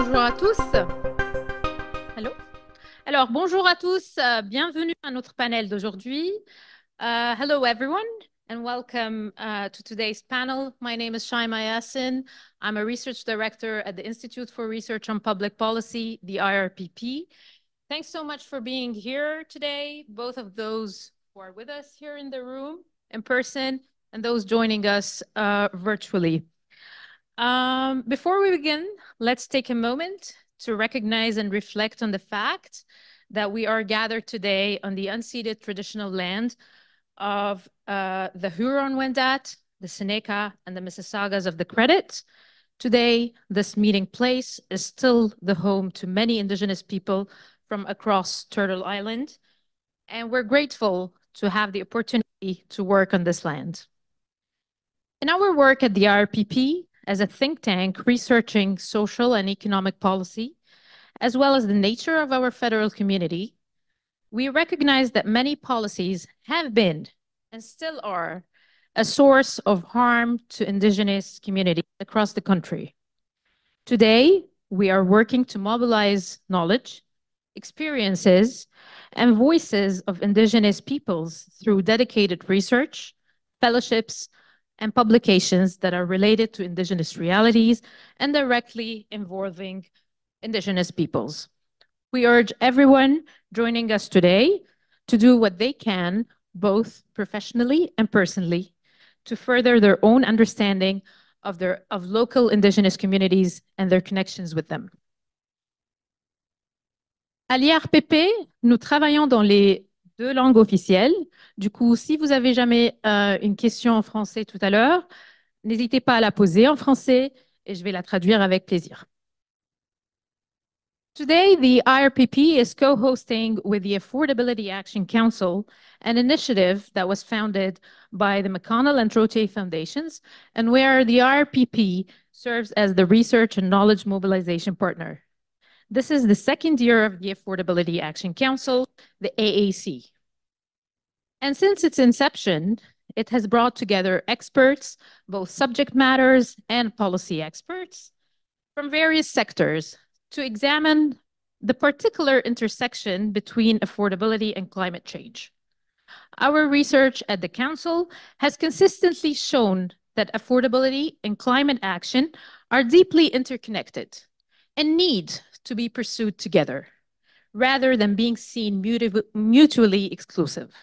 Bonjour à tous. Allô? Alors, bonjour à tous. Bienvenue à notre panel d'aujourd'hui. Hello, everyone, and welcome to today's panel. My name is Shaimaa Yassin. I'm a research director at the Institute for Research on Public Policy, the IRPP. Thanks so much for being here today, both of those who are with us here in the room in person and those joining us virtually. Before we begin, let's take a moment to recognize and reflect on the fact that we are gathered today on the unceded traditional land of the Huron-Wendat, the Seneca, and the Mississaugas of the Credit. Today, this meeting place is still the home to many Indigenous people from across Turtle Island, and we're grateful to have the opportunity to work on this land. In our work at the IRPP, as a think tank researching social and economic policy, as well as the nature of our federal community, we recognize that many policies have been and still are a source of harm to Indigenous communities across the country. Today, we are working to mobilize knowledge, experiences, and voices of Indigenous peoples through dedicated research, fellowships, and publications that are related to Indigenous realities and directly involving Indigenous peoples. We urge everyone joining us today to do what they can, both professionally and personally, to further their own understanding of local Indigenous communities and their connections with them. À l'IRPP, nous travaillons dans les deux langues officielles. Du coup, si vous avez jamais une question en français tout à l'heure, n'hésitez pas à la poser en français et je vais la traduire avec plaisir. Today, the IRPP is co-hosting with the Affordability Action Council, an initiative that was founded by the McConnell and Trottier Foundations, and where the IRPP serves as the research and knowledge mobilization partner. This is the second year of the Affordability Action Council, the AAC. And since its inception, it has brought together experts, both subject matters and policy experts, from various sectors to examine the particular intersection between affordability and climate change. Our research at the Council has consistently shown that affordability and climate action are deeply interconnected and need to be pursued together, rather than being seen mutually exclusive.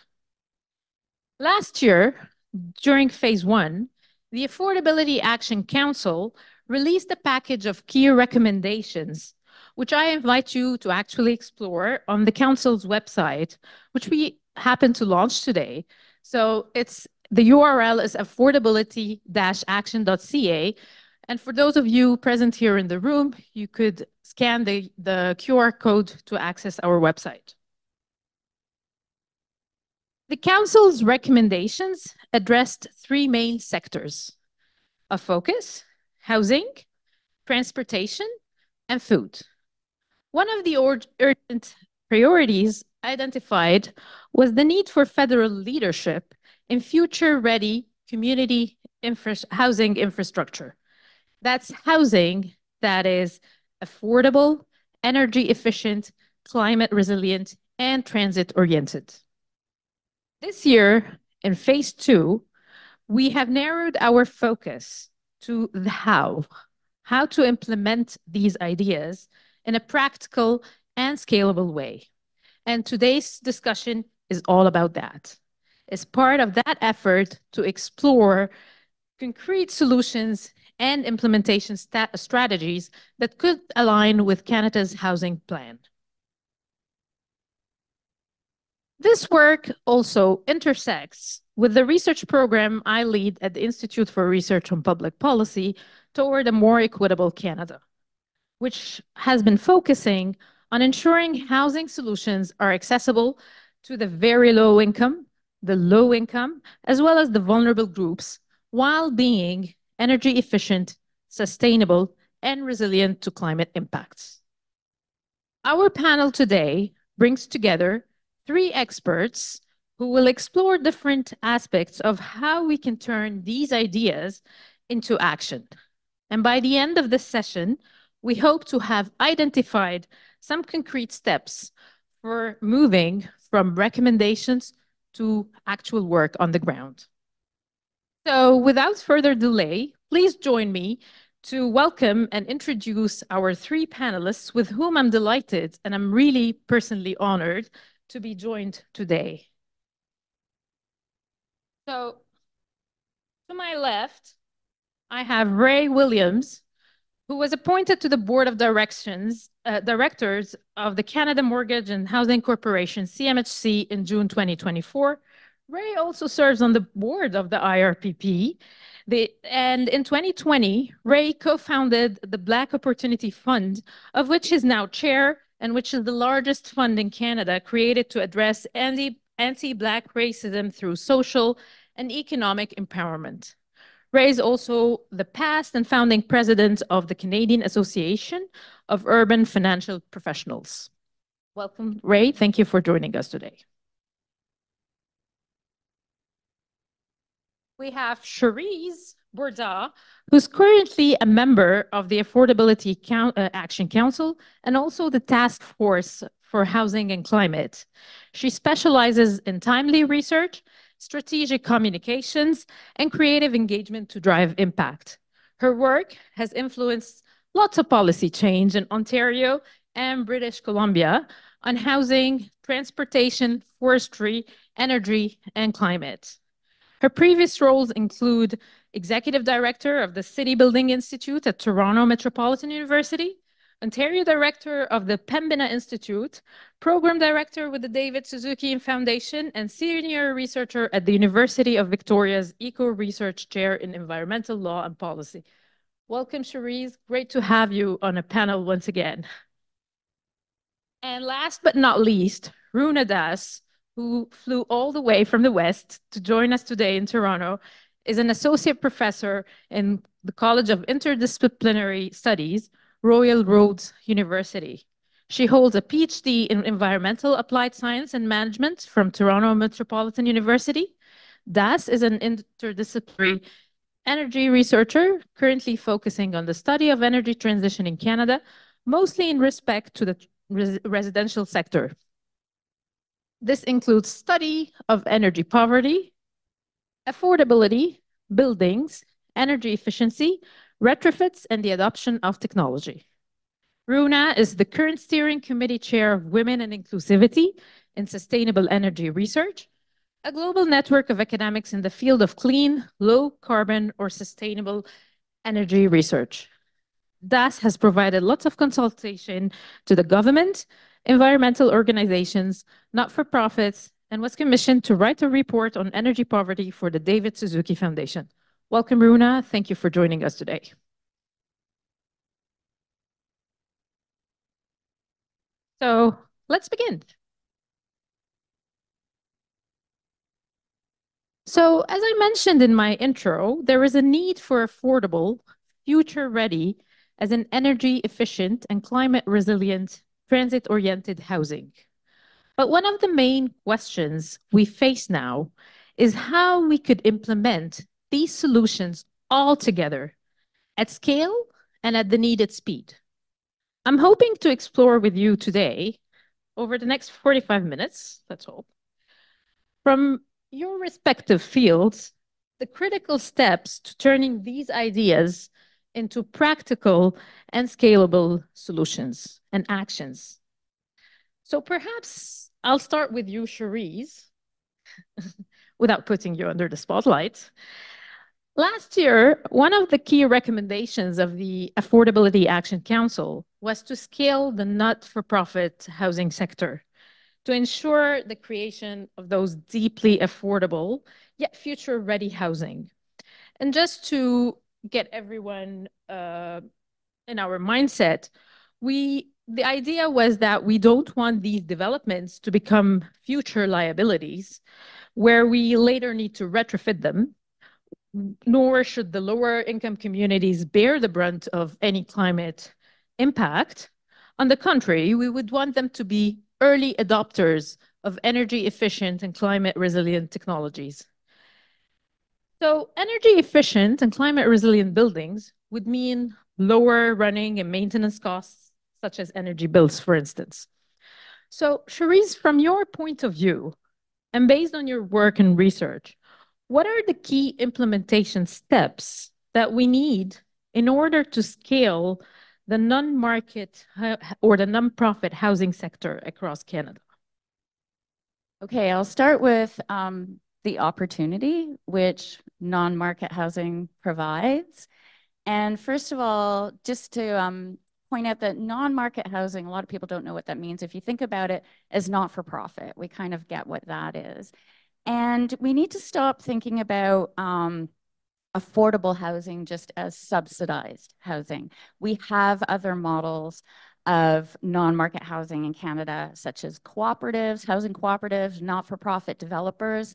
Last year, during phase 1, the Affordability Action Council released a package of key recommendations, which I invite you to actually explore on the Council's website, which we happen to launch today. So the URL is affordability-action.ca. And for those of you present here in the room, you could scan the QR code to access our website. The Council's recommendations addressed three main sectors of focus: housing, transportation, and food. One of the urgent priorities identified was the need for federal leadership in future-ready community housing infrastructure. That's housing that is affordable, energy efficient, climate resilient, and transit-oriented. This year, in phase 2, we have narrowed our focus to the how to implement these ideas in a practical and scalable way. And today's discussion is all about that. As part of that effort to explore concrete solutions and implementation strategies that could align with Canada's housing plan. This work also intersects with the research program I lead at the Institute for Research on Public Policy toward a more equitable Canada, which has been focusing on ensuring housing solutions are accessible to the very low income, the low income, as well as the vulnerable groups, while being energy efficient, sustainable, and resilient to climate impacts. Our panel today brings together 3 experts who will explore different aspects of how we can turn these ideas into action. And by the end of this session, we hope to have identified some concrete steps for moving from recommendations to actual work on the ground. So without further delay, please join me to welcome and introduce our three panelists with whom I'm delighted and I'm really personally honored to be joined today. So to my left, I have Ray Williams, who was appointed to the board of directors of the Canada Mortgage and Housing Corporation, CMHC, in June 2024. Ray also serves on the board of the IRPP. And in 2020, Ray co-founded the Black Opportunity Fund, of which he's now chair, and which is the largest fund in Canada created to address anti-Black racism through social and economic empowerment. Ray is also the past and founding president of the Canadian Association of Urban Financial Professionals. Welcome, Ray. Thank you for joining us today. We have Cherise Burda, who's currently a member of the Affordability Action Council and also the Task Force for Housing and Climate. She specializes in timely research, strategic communications, and creative engagement to drive impact. Her work has influenced lots of policy change in Ontario and British Columbia on housing, transportation, forestry, energy, and climate. Her previous roles include Executive Director of the City Building Institute at Toronto Metropolitan University, Ontario Director of the Pembina Institute, Program Director with the David Suzuki Foundation, and Senior Researcher at the University of Victoria's Eco Research Chair in Environmental Law and Policy. Welcome, Cherise. Great to have you on a panel once again. And last but not least, Runa, who flew all the way from the West to join us today in Toronto, is an associate professor in the College of Interdisciplinary Studies, Royal Roads University. She holds a PhD in Environmental Applied Science and Management from Toronto Metropolitan University. Das is an interdisciplinary energy researcher currently focusing on the study of energy transition in Canada, mostly in respect to the residential sector. This includes study of energy poverty, affordability, buildings, energy efficiency, retrofits, and the adoption of technology. Runa is the current steering committee chair of Women and Inclusivity in Sustainable Energy Research, a global network of academics in the field of clean, low carbon, or sustainable energy research. Das has provided lots of consultation to the government, environmental organizations, not-for-profits, and was commissioned to write a report on energy poverty for the David Suzuki Foundation. Welcome, Runa. Thank you for joining us today. So let's begin. So as I mentioned in my intro, there is a need for affordable, future-ready, as an energy-efficient and climate-resilient, transit-oriented housing. But one of the main questions we face now is how we could implement these solutions all together at scale and at the needed speed. I'm hoping to explore with you today, over the next 45 minutes, let's hope, from your respective fields, the critical steps to turning these ideas into practical and scalable solutions and actions. So perhaps I'll start with you, Cherise, without putting you under the spotlight. Last year, one of the key recommendations of the Affordability Action Council was to scale the not-for-profit housing sector to ensure the creation of those deeply affordable yet future-ready housing. And just to get everyone in our mindset, the idea was that we don't want these developments to become future liabilities where we later need to retrofit them, nor should the lower income communities bear the brunt of any climate impact. On the contrary, we would want them to be early adopters of energy efficient and climate resilient technologies. So energy efficient and climate resilient buildings would mean lower running and maintenance costs, such as energy bills, for instance. So, Cherise, from your point of view, and based on your work and research, what are the key implementation steps that we need in order to scale the non-market or the non-profit housing sector across Canada? Okay, I'll start with the opportunity which non-market housing provides. And first of all, just to point out that non-market housing, a lot of people don't know what that means. If you think about it as not-for-profit, we kind of get what that is. And we need to stop thinking about affordable housing just as subsidized housing. We have other models of non-market housing in Canada, such as cooperatives, housing cooperatives, not-for-profit developers.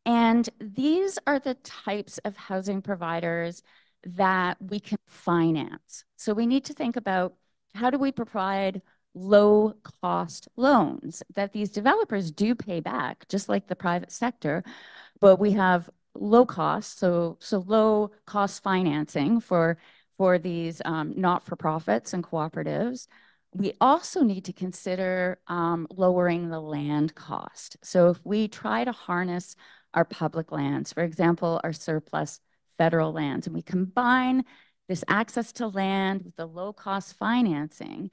And these are the types of housing providers that we can finance. So we need to think about how do we provide low cost loans that these developers do pay back, just like the private sector, but we have low cost, so low cost financing for these not-for-profits and cooperatives. We also need to consider lowering the land cost. So if we try to harness our public lands, for example, our surplus federal lands, and we combine this access to land with the low cost financing,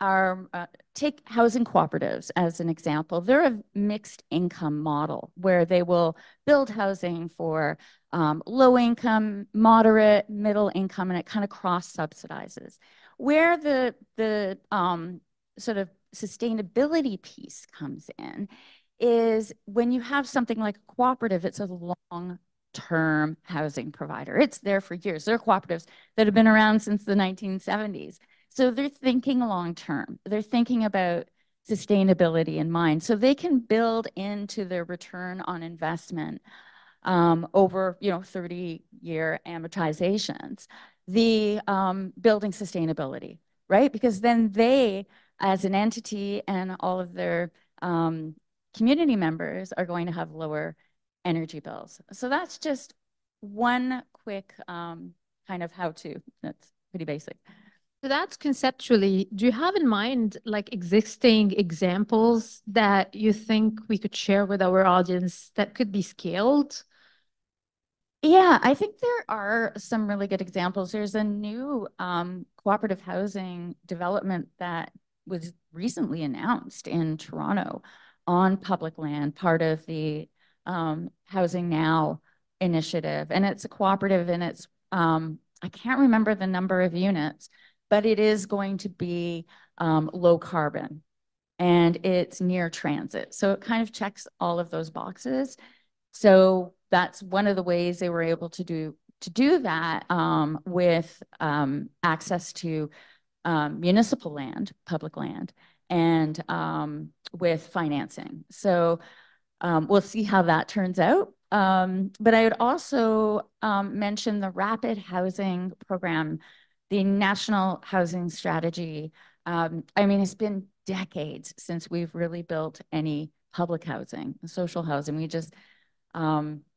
our take housing cooperatives as an example. They're a mixed income model where they will build housing for low income, moderate, middle income, and it kind of cross subsidizes. Where the sort of sustainability piece comes in is when you have something like a cooperative, it's a long-term housing provider. It's there for years. There are cooperatives that have been around since the 1970s. So they're thinking long-term. They're thinking about sustainability in mind. So they can build into their return on investment over 30-year amortizations, the building sustainability, right? Because then they, as an entity and all of their community members are going to have lower energy bills. So that's just one quick kind of how-to. That's pretty basic. So that's conceptually, do you have in mind like existing examples that you think we could share with our audience that could be scaled? Yeah, I think there are some really good examples. There's a new cooperative housing development that was recently announced in Toronto on public land, part of the Housing Now initiative. And it's a cooperative and it's, I can't remember the number of units, but it is going to be low carbon and it's near transit. So it kind of checks all of those boxes. So that's one of the ways they were able to do that with access to municipal land, public land, and with financing. So we'll see how that turns out. But I would also mention the Rapid Housing Program, the National Housing Strategy. I mean, it's been decades since we've really built any public housing, social housing. We just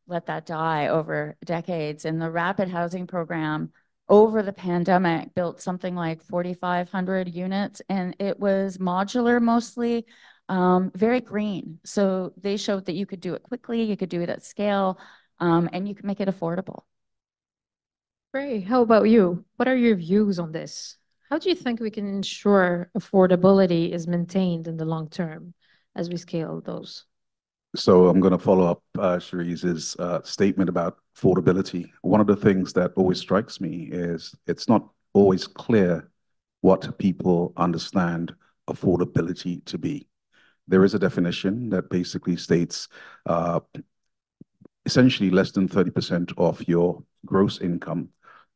let that die over decades. And the Rapid Housing Program over the pandemic built something like 4,500 units, and it was modular mostly, very green. So they showed that you could do it quickly, you could do it at scale, and you could make it affordable. Ray, how about you? What are your views on this? How do you think we can ensure affordability is maintained in the long term as we scale those? So I'm going to follow up Cherise's statement about affordability. One of the things that always strikes me is it's not always clear what people understand affordability to be. There is a definition that basically states essentially less than 30% of your gross income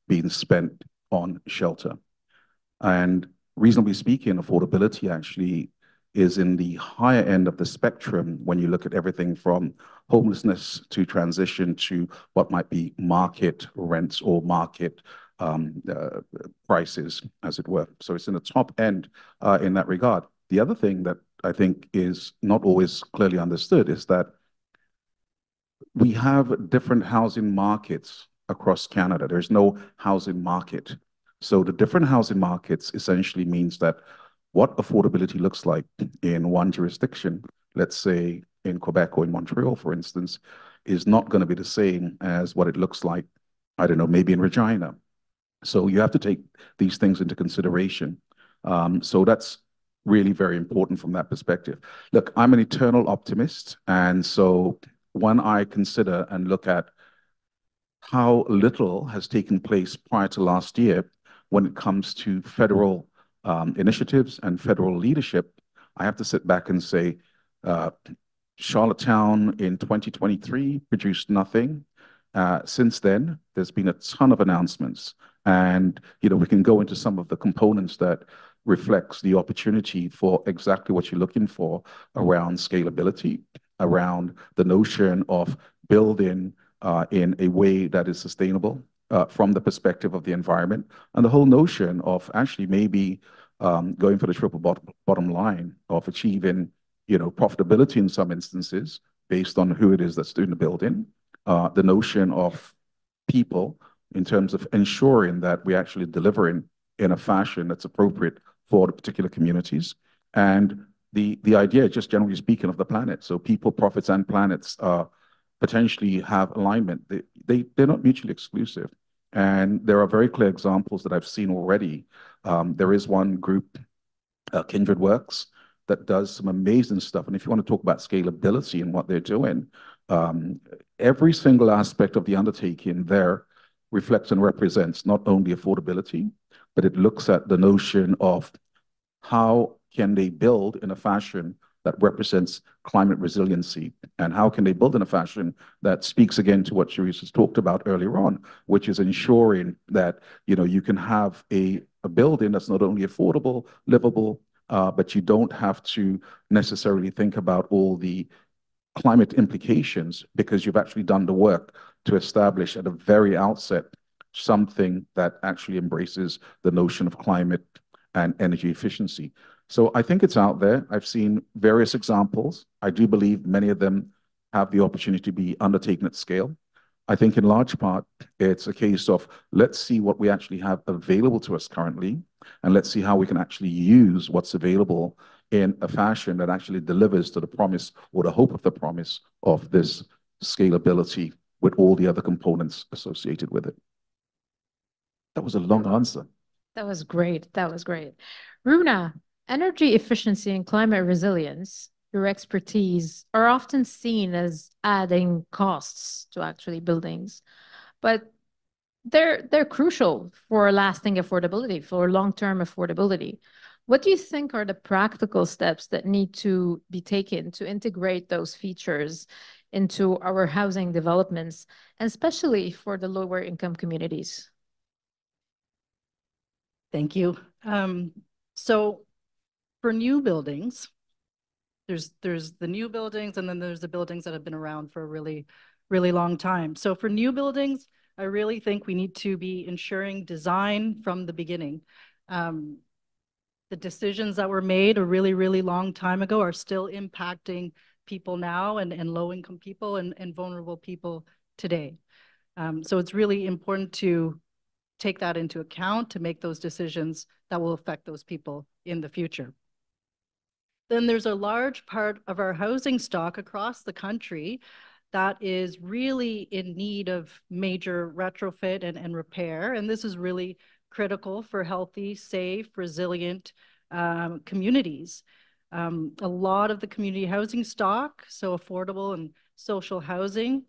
being spent on shelter. And reasonably speaking, affordability actually is in the higher end of the spectrum when you look at everything from homelessness to transition to what might be market rents or market prices, as it were. So it's in the top end in that regard. The other thing that I think is not always clearly understood is that we have different housing markets across Canada. There's no housing market So the different housing markets essentially means that what affordability looks like in one jurisdiction, let's say in Quebec or in Montreal, for instance, is not going to be the same as what it looks like, I don't know, maybe in Regina. So you have to take these things into consideration. So that's really very important from that perspective. Look, I'm an eternal optimist. And so when I consider and look at how little has taken place prior to last year when it comes to federal initiatives and federal leadership, I have to sit back and say, uh, Charlottetown in 2023 produced nothing. Since then, there's been a ton of announcements. And, we can go into some of the components that reflects the opportunity for exactly what you're looking for around scalability, around the notion of building in a way that is sustainable from the perspective of the environment, and the whole notion of actually maybe going for the triple bottom line of achieving, profitability in some instances based on who it is that's doing the building, the notion of people in terms of ensuring that we're actually delivering in a fashion that's appropriate for the particular communities, and the idea, just generally speaking, of the planet. So people, profits, and planets potentially have alignment. They're not mutually exclusive. And there are very clear examples that I've seen already. There is one group, Kindred Works, that does some amazing stuff. And if you want to talk about scalability and what they're doing, every single aspect of the undertaking there reflects and represents not only affordability, but it looks at the notion of how can they build in a fashion that represents climate resiliency, and how can they build in a fashion that speaks again to what Cherise has talked about earlier on, which is ensuring that you can have a building that's not only affordable, livable, but you don't have to necessarily think about all the climate implications because you've actually done the work to establish at the very outset something that actually embraces the notion of climate and energy efficiency. So I think it's out there. I've seen various examples. I do believe many of them have the opportunity to be undertaken at scale. I think in large part, it's a case of let's see what we actually have available to us currently, and let's see how we can actually use what's available in a fashion that actually delivers to the promise or the hope of the promise of this scalability with all the other components associated with it. That was a long answer. That was great. That was great. Runa, energy efficiency and climate resilience, your expertise, are often seen as adding costs to actually buildings, but they're crucial for lasting affordability, for long-term affordability. What do you think are the practical steps that need to be taken to integrate those features into our housing developments, and especially for the lower income communities? Thank you. So for new buildings, there's the new buildings, and then there's the buildings that have been around for a really, really long time. So for new buildings, I really think we need to be ensuring design from the beginning. The decisions that were made a really, really long time ago are still impacting people now, and low-income people and vulnerable people today. So it's really important to take that into account to make those decisions that will affect those people in the future. Then there's a large part of our housing stock across the country that is really in need of major retrofit and repair. And this is really critical for healthy, safe, resilient communities. A lot of the community housing stock, so affordable and social housing,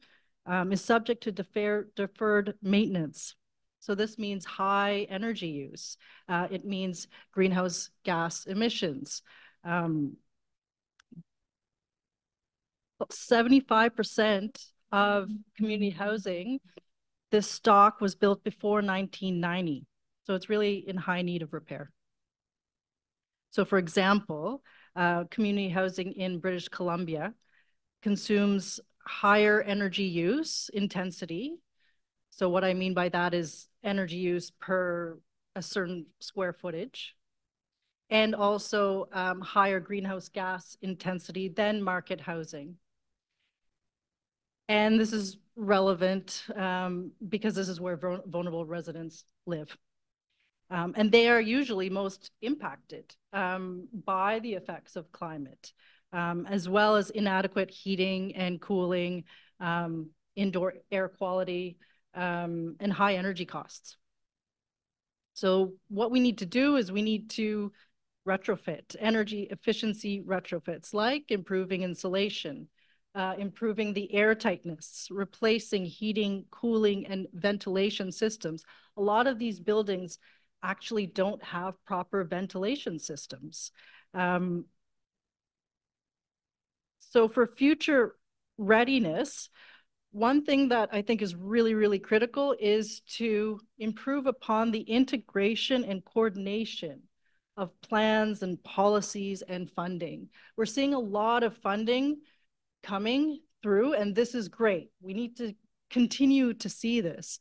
is subject to deferred maintenance. So this means high energy use. It means greenhouse gas emissions. 75% of community housing, this stock was built before 1990. So it's really in high need of repair. So for example, community housing in British Columbia consumes higher energy use intensity. So what I mean by that is energy use per a certain square footage, and also higher greenhouse gas intensity than market housing. And this is relevant because this is where vulnerable residents live. And they are usually most impacted by the effects of climate, as well as inadequate heating and cooling, indoor air quality, and high energy costs. So what we need to do is we need to retrofit, energy efficiency retrofits, like improving insulation, improving the air tightness, replacing heating, cooling, and ventilation systems. A lot of these buildings actually don't have proper ventilation systems. So for future readiness, one thing that I think is really, really critical is to improve upon the integration and coordination of plans and policies and funding. We're seeing a lot of funding coming through, and this is great. We need to continue to see this.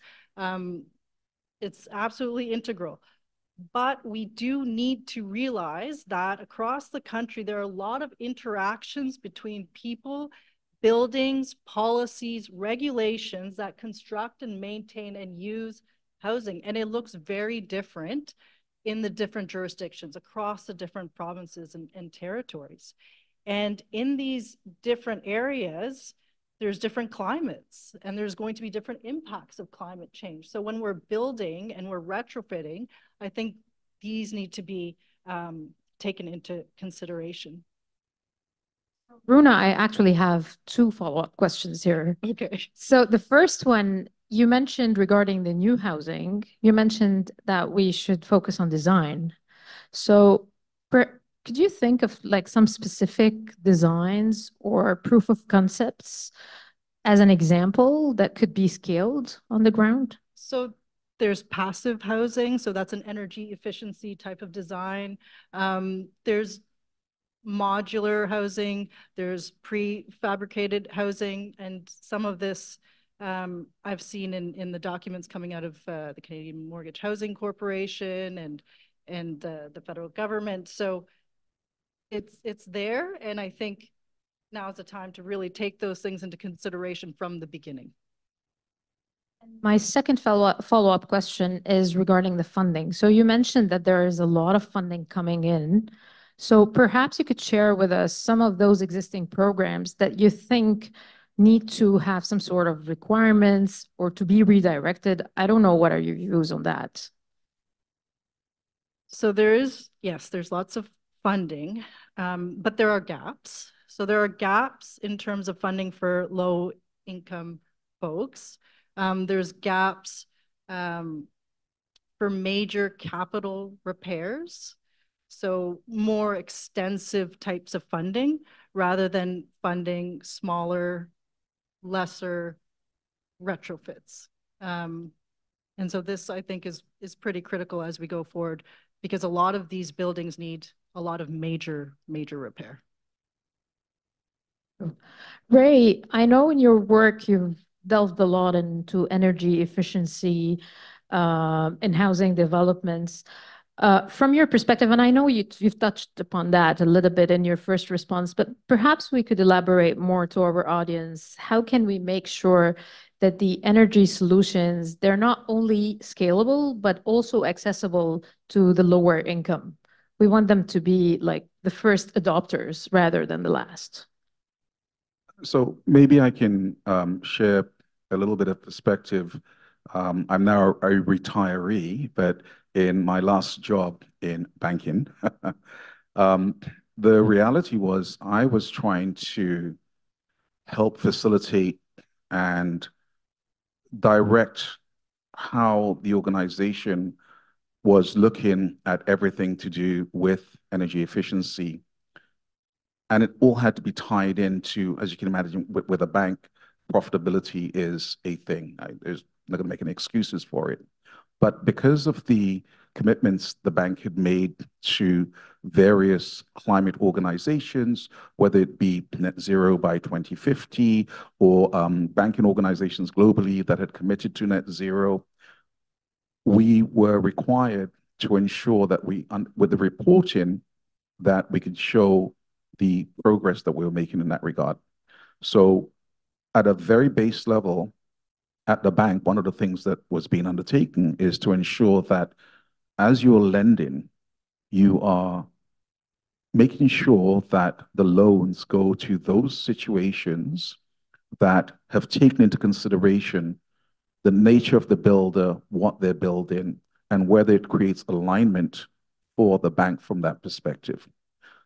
It's absolutely integral. But we do need to realize that across the country, there are a lot of interactions between people, buildings, policies, regulations that construct and maintain and use housing. And it looks very different in the different jurisdictions across the different provinces and territories. And in these different areas, there's different climates, and there's going to be different impacts of climate change. So when we're building and we're retrofitting, I think these need to be taken into consideration. Runa, I actually have two follow-up questions here. Okay. So the first one, you mentioned regarding the new housing, you mentioned that we should focus on design. So could you think of like some specific designs or proof of concepts as an example that could be scaled on the ground? So there's passive housing. So that's an energy efficiency type of design. There's modular housing, there's prefabricated housing, and some of this I've seen in the documents coming out of the Canadian Mortgage Housing Corporation and the federal government. So it's there, and I think now is the time to really take those things into consideration from the beginning. My second follow-up question is regarding the funding. So you mentioned that there is a lot of funding coming in. So perhaps you could share with us some of those existing programs that you think need to have some sort of requirements or to be redirected. I don't know, what are your views on that? So yes, there's lots of funding, but there are gaps. So there are gaps in terms of funding for low income folks. There's gaps for major capital repairs. So more extensive types of funding rather than funding smaller, lesser retrofits. And so this, I think, is pretty critical as we go forward, because a lot of these buildings need a lot of major repair. Ray, I know in your work you've delved a lot into energy efficiency in housing developments. From your perspective, and I know you've touched upon that a little bit in your first response, but perhaps we could elaborate more to our audience. How can we make sure that the energy solutions, they're not only scalable, but also accessible to the lower income? We want them to be like the first adopters rather than the last. So maybe I can share a little bit of perspective. I'm now a retiree, but in my last job in banking, the reality was I was trying to help facilitate and direct how the organization was looking at everything to do with energy efficiency. And it all had to be tied into, as you can imagine, with a bank, profitability is a thing. There's not going to make any excuses for it. But because of the commitments the bank had made to various climate organizations, whether it be net zero by 2050 or banking organizations globally that had committed to net zero, we were required to ensure that with the reporting, that we could show the progress that we were making in that regard. So at a very base level, at the bank, one of the things that was being undertaken is to ensure that as you're lending, you are making sure that the loans go to those situations that have taken into consideration the nature of the builder, what they're building, and whether it creates alignment for the bank from that perspective.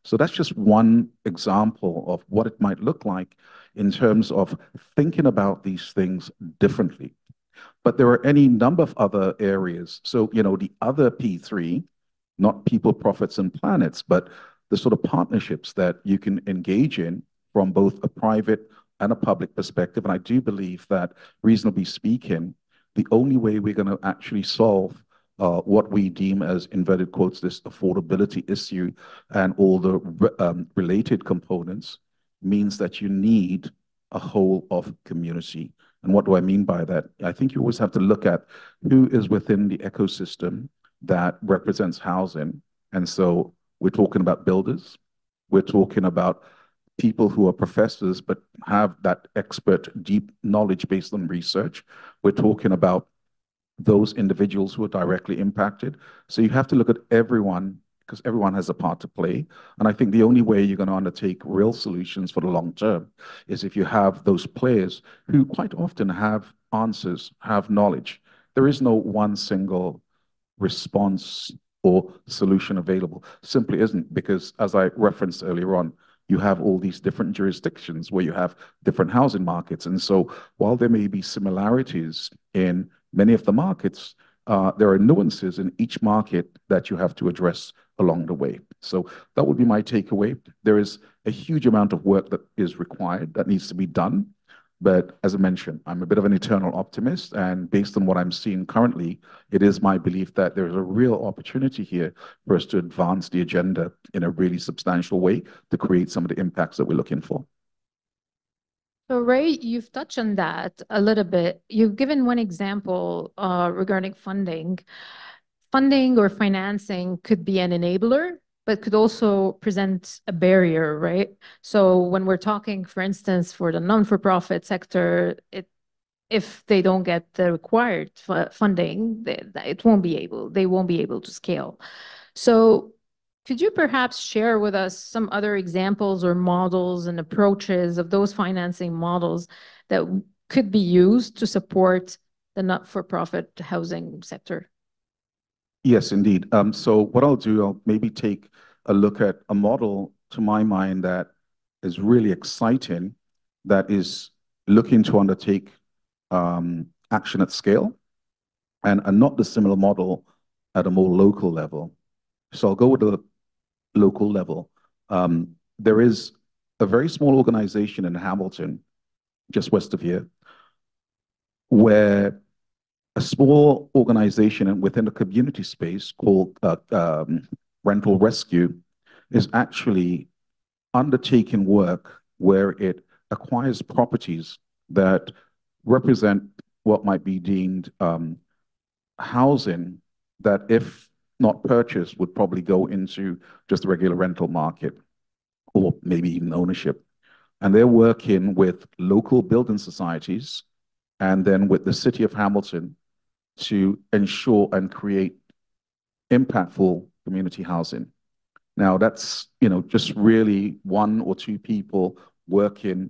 So that's just one example of what it might look like in terms of thinking about these things differently. But there are any number of other areas. So, the other P3, not people, profits, and planets, but the sort of partnerships that you can engage in from both a private and a public perspective. And I do believe that, reasonably speaking, the only way we're going to actually solve what we deem as, inverted quotes, this affordability issue and all the related components means that you need a whole of community. And what do I mean by that? I think you always have to look at who is within the ecosystem that represents housing. And so we're talking about builders. We're talking about people who are professors but have that expert, deep knowledge based on research. We're talking about those individuals who are directly impacted. So you have to look at everyone because everyone has a part to play. And I think the only way you're going to undertake real solutions for the long term is if you have those players who quite often have answers, have knowledge. There is no one single response or solution available. Simply isn't, because as I referenced earlier on, you have all these different jurisdictions where you have different housing markets. And so while there may be similarities in many of the markets, there are nuances in each market that you have to address along the way. So that would be my takeaway. There is a huge amount of work that is required that needs to be done. But as I mentioned, I'm a bit of an eternal optimist. And based on what I'm seeing currently, it is my belief that there's a real opportunity here for us to advance the agenda in a really substantial way to create some of the impacts that we're looking for. So Ray, you've touched on that a little bit. You've given one example regarding funding. Funding or financing could be an enabler, but could also present a barrier, right? So when we're talking, for instance, for the non-for-profit sector, if they don't get the required funding, they won't be able to scale. So could you perhaps share with us some other examples or models and approaches of those financing models that could be used to support the not-for-profit housing sector? Yes, indeed. So what I'll do, I'll maybe take a look at a model to my mind that is really exciting, that is looking to undertake action at scale and a not dissimilar model at a more local level. So I'll go with the local level. There is a very small organization in Hamilton, just west of here, where a small organization within the community space called Rental Rescue is actually undertaking work where it acquires properties that represent what might be deemed housing that, if not purchased, would probably go into just the regular rental market or maybe even ownership. And they're working with local building societies and then with the city of Hamilton to ensure and create impactful community housing. Now, that's, just really one or two people working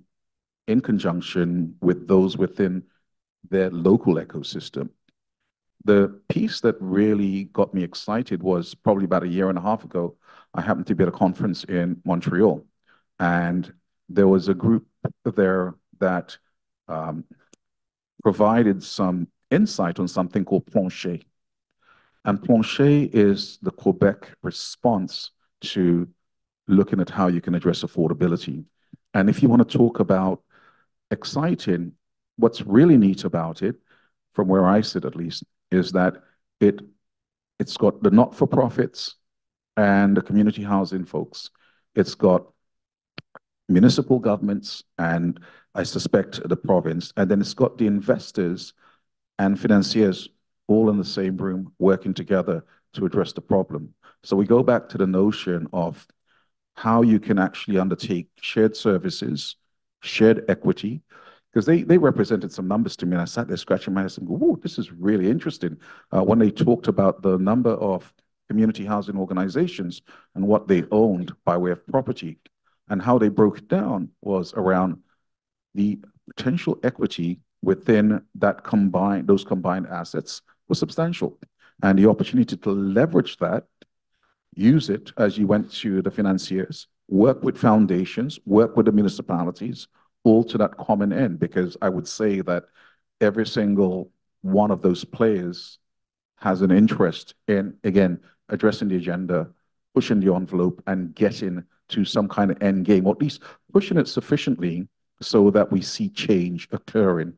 in conjunction with those within their local ecosystem. The piece that really got me excited was probably about a year and a half ago. I happened to be at a conference in Montreal, and there was a group there that provided some insight on something called plancher. And plancher is the Quebec response to looking at how you can address affordability. And if you want to talk about exciting, what's really neat about it, from where I sit at least, is that it's got the not-for-profits and the community housing folks. It's got municipal governments and I suspect the province, and then it's got the investors and financiers all in the same room working together to address the problem. So we go back to the notion of how you can actually undertake shared services, shared equity, because they represented some numbers to me, and I sat there scratching my head and go, "Oh, this is really interesting." When they talked about the number of community housing organizations and what they owned by way of property, and how they broke it down was around the potential equity within those combined assets was substantial, and the opportunity to leverage that, use it as you went to the financiers, work with foundations, work with the municipalities, all to that common end. Because I would say that every single one of those players has an interest in, again, addressing the agenda, pushing the envelope, and getting to some kind of end game, or at least pushing it sufficiently so that we see change occurring,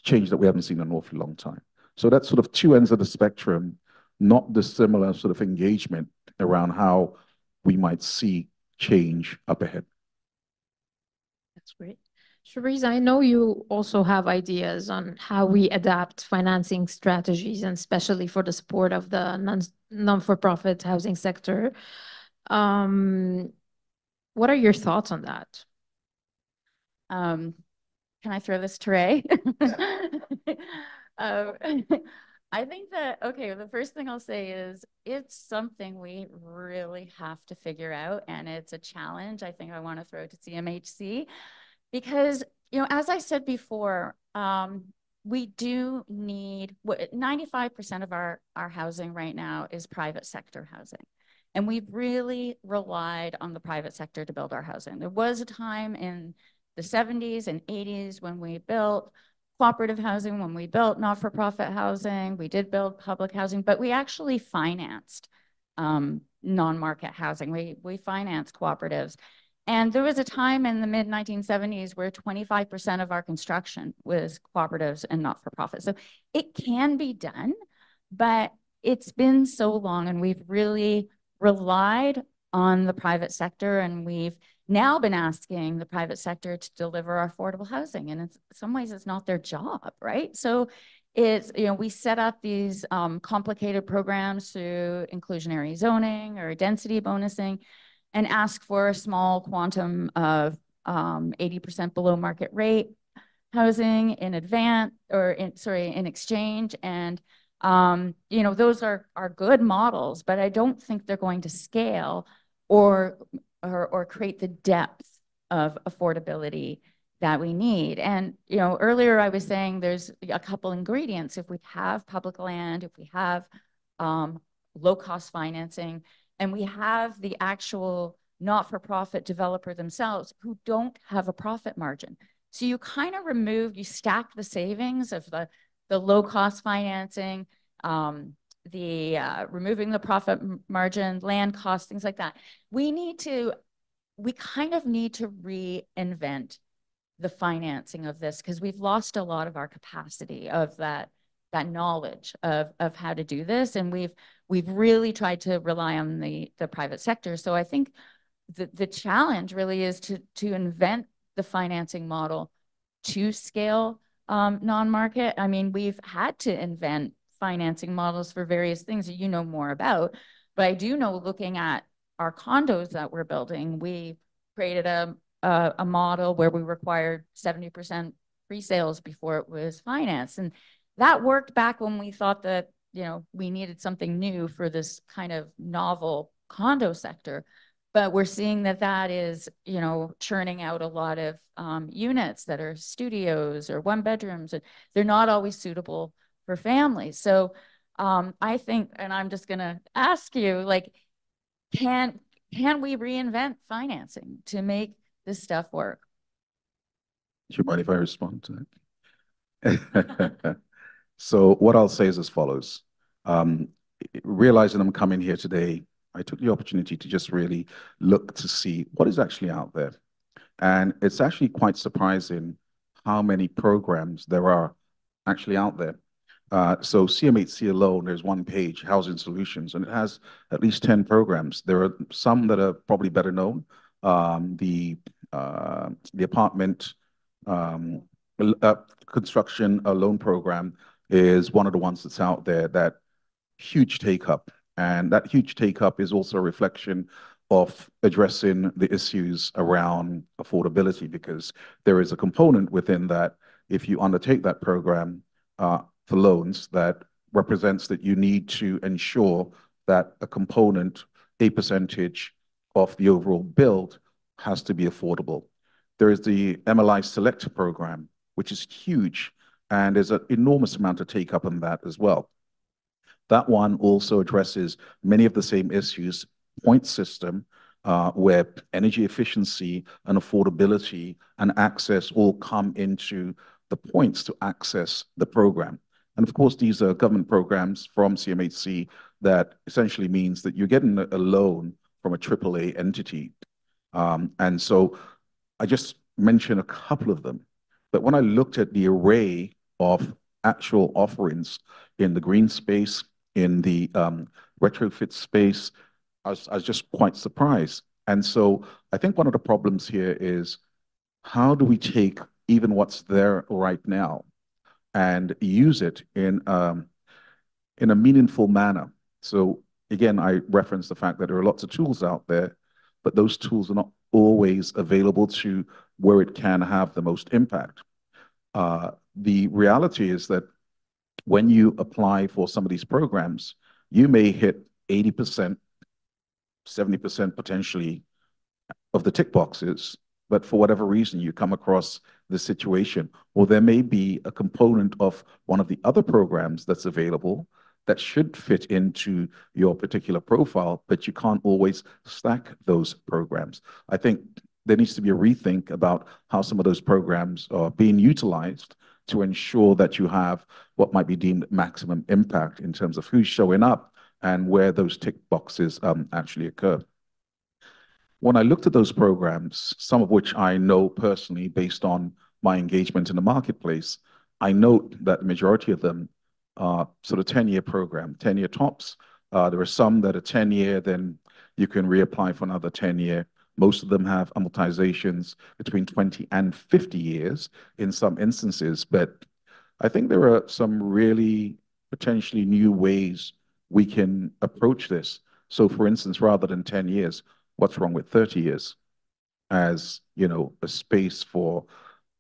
change that we haven't seen in an awfully long time. So that's sort of two ends of the spectrum, not dissimilar sort of engagement around how we might see change up ahead. That's great. Cherise, I know you also have ideas on how we adapt financing strategies, and especially for the support of the non-for-profit housing sector. What are your thoughts on that? Can I throw this to Ray? I think that, okay, the first thing I'll say is it's something we really have to figure out, and it's a challenge I think I want to throw to CMHC because, you know, as I said before, we do need, 95% of our housing right now is private sector housing. And we've really relied on the private sector to build our housing. There was a time in the 70s and 80s when we built cooperative housing, when we built not-for-profit housing, we did build public housing, but we actually financed non-market housing. We financed cooperatives. And there was a time in the mid-1970s where 25% of our construction was cooperatives and not-for-profit. So it can be done, but it's been so long, and we've really relied on the private sector, and we've now been asking the private sector to deliver affordable housing. And in some ways, it's not their job, right? So it's, you know, we set up these complicated programs through inclusionary zoning or density bonusing and ask for a small quantum of 80% below market rate housing in advance, or in exchange. And you know, those are good models, but I don't think they're going to scale or create the depth of affordability that we need. And, you know, earlier I was saying there's a couple ingredients. If we have public land, if we have low-cost financing, and we have the actual not-for-profit developer themselves who don't have a profit margin. So you kind of you stack the savings of the low-cost financing, removing the profit margin, land costs, things like that. We kind of need to reinvent the financing of this, because we've lost a lot of our capacity of that knowledge of how to do this, and we've really tried to rely on the private sector. So I think the challenge really is to invent the financing model to scale non-market. I mean, we've had to invent financing models for various things that you know more about, but I do know, looking at our condos that we're building, we created a model where we required 70% pre-sales before it was financed. And that worked back when we thought that, you know, we needed something new for this kind of novel condo sector. But we're seeing that is, you know, churning out a lot of units that are studios or one bedrooms, and they're not always suitable for families. So I think, and I'm just going to ask you, like, can we reinvent financing to make this stuff work? Do you mind if I respond to that? So what I'll say is as follows. Realizing I'm coming here today, I took the opportunity to just really look to see what is actually out there. And it's actually quite surprising how many programs there are actually out there. So CMHC alone, there's one page, Housing Solutions, and it has at least 10 programs. There are some that are probably better known. The apartment construction loan program is one of the ones that's out there, that huge take-up. And that huge take-up is also a reflection of addressing the issues around affordability, because there is a component within that if you undertake that program for loans, that represents that you need to ensure that a percentage of the overall build has to be affordable. There is the MLI Select program, which is huge, and there's an enormous amount of take up on that as well. That one also addresses many of the same issues, point system, where energy efficiency and affordability and access all come into the points to access the program. And of course, these are government programs from CMHC that essentially means that you're getting a loan from a AAA entity. And so I just mentioned a couple of them. But when I looked at the array of actual offerings in the green space, in the retrofit space, I was just quite surprised. And so I think one of the problems here is, how do we take even what's there right now and use it in a meaningful manner? So again, I reference the fact that there are lots of tools out there, but those tools are not always available to where it can have the most impact. The reality is that when you apply for some of these programs, you may hit 80%, 70% potentially of the tick boxes, but for whatever reason, you come across this situation, or there may be a component of one of the other programs that's available that should fit into your particular profile, but you can't always stack those programs. I think there needs to be a rethink about how some of those programs are being utilized to ensure that you have what might be deemed maximum impact in terms of who's showing up and where those tick boxes actually occur. When I looked at those programs, some of which I know personally based on my engagement in the marketplace, I note that the majority of them are sort of 10-year program, 10-year tops. There are some that are 10-year, then you can reapply for another 10-year. Most of them have amortizations between 20 and 50 years in some instances, but I think there are some really potentially new ways we can approach this. So for instance, rather than 10 years, what's wrong with 30 years as, you know, a space for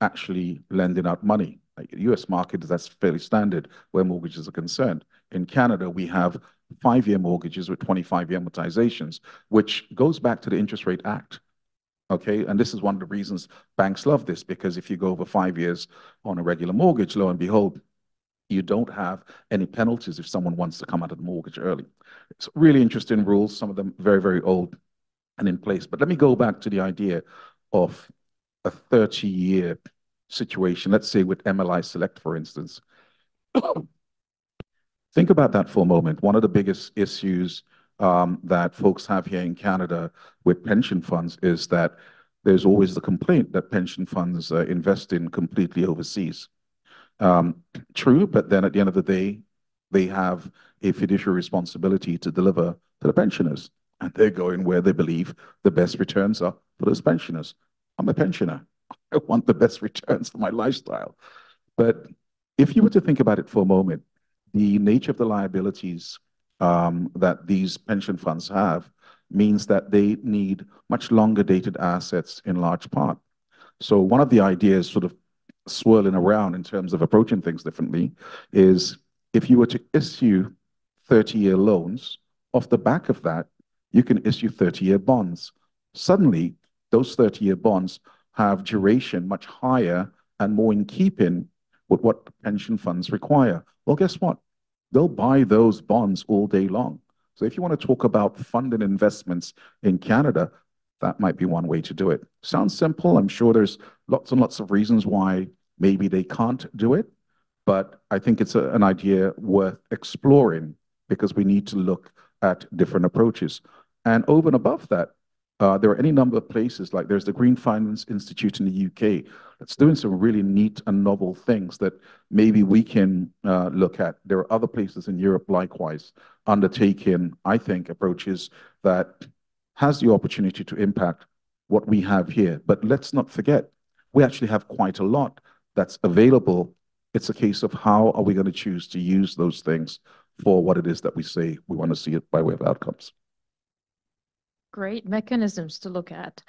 actually lending out money? Like the US market, that's fairly standard where mortgages are concerned. In Canada, we have 5-year mortgages with 25-year amortizations, which goes back to the Interest Rate Act. Okay, and this is one of the reasons banks love this, because if you go over 5 years on a regular mortgage, lo and behold, you don't have any penalties if someone wants to come out of the mortgage early. It's really interesting rules, some of them very, very old and in place. But let me go back to the idea of a 30-year situation, let's say with MLI Select, for instance. Think about that for a moment. One of the biggest issues that folks have here in Canada with pension funds is that there's always the complaint that pension funds invest in completely overseas. True, but then at the end of the day, they have a fiduciary responsibility to deliver to the pensioners, and they're going where they believe the best returns are for those pensioners. I'm a pensioner. I want the best returns for my lifestyle. But if you were to think about it for a moment, the nature of the liabilities that these pension funds have means that they need much longer dated assets in large part. So one of the ideas sort of swirling around in terms of approaching things differently is, if you were to issue 30-year loans, off the back of that, you can issue 30-year bonds. Suddenly, those 30-year bonds have duration much higher and more in keeping with what pension funds require. Well, guess what? They'll buy those bonds all day long. So if you want to talk about funding investments in Canada, that might be one way to do it. Sounds simple. I'm sure there's lots and lots of reasons why maybe they can't do it, but I think it's an idea worth exploring, because we need to look at different approaches. And over and above that, there are any number of places, like there's the Green Finance Institute in the UK that's doing some really neat and novel things that maybe we can look at. There are other places in Europe likewise undertaking, I think, approaches that has the opportunity to impact what we have here. But let's not forget, we actually have quite a lot that's available. It's a case of how are we going to choose to use those things for what it is that we say we want to see it by way of outcomes. Great mechanisms to look at.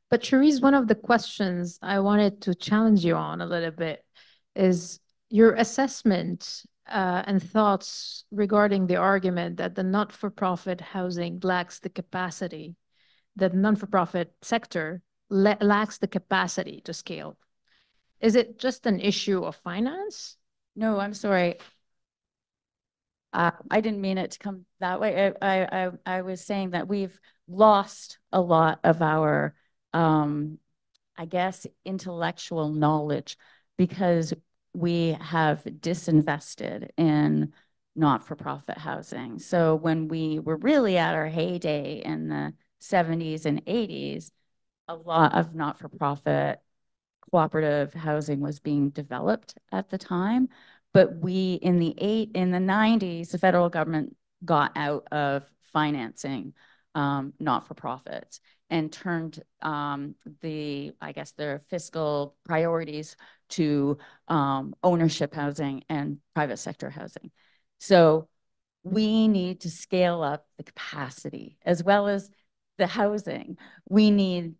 But Cherise, one of the questions I wanted to challenge you on a little bit is your assessment and thoughts regarding the argument that the not-for-profit housing lacks the capacity, that the non-for-profit sector lacks the capacity to scale. Is it just an issue of finance? No, I'm sorry. I didn't mean it to come that way. I was saying that we've lost a lot of our, I guess, intellectual knowledge because we have disinvested in not-for-profit housing. So when we were really at our heyday in the 70s and 80s, a lot of not-for-profit cooperative housing was being developed at the time. But we, in the 90s, the federal government got out of financing not-for-profits and turned I guess, their fiscal priorities to ownership housing and private sector housing. So we need to scale up the capacity as well as the housing. We need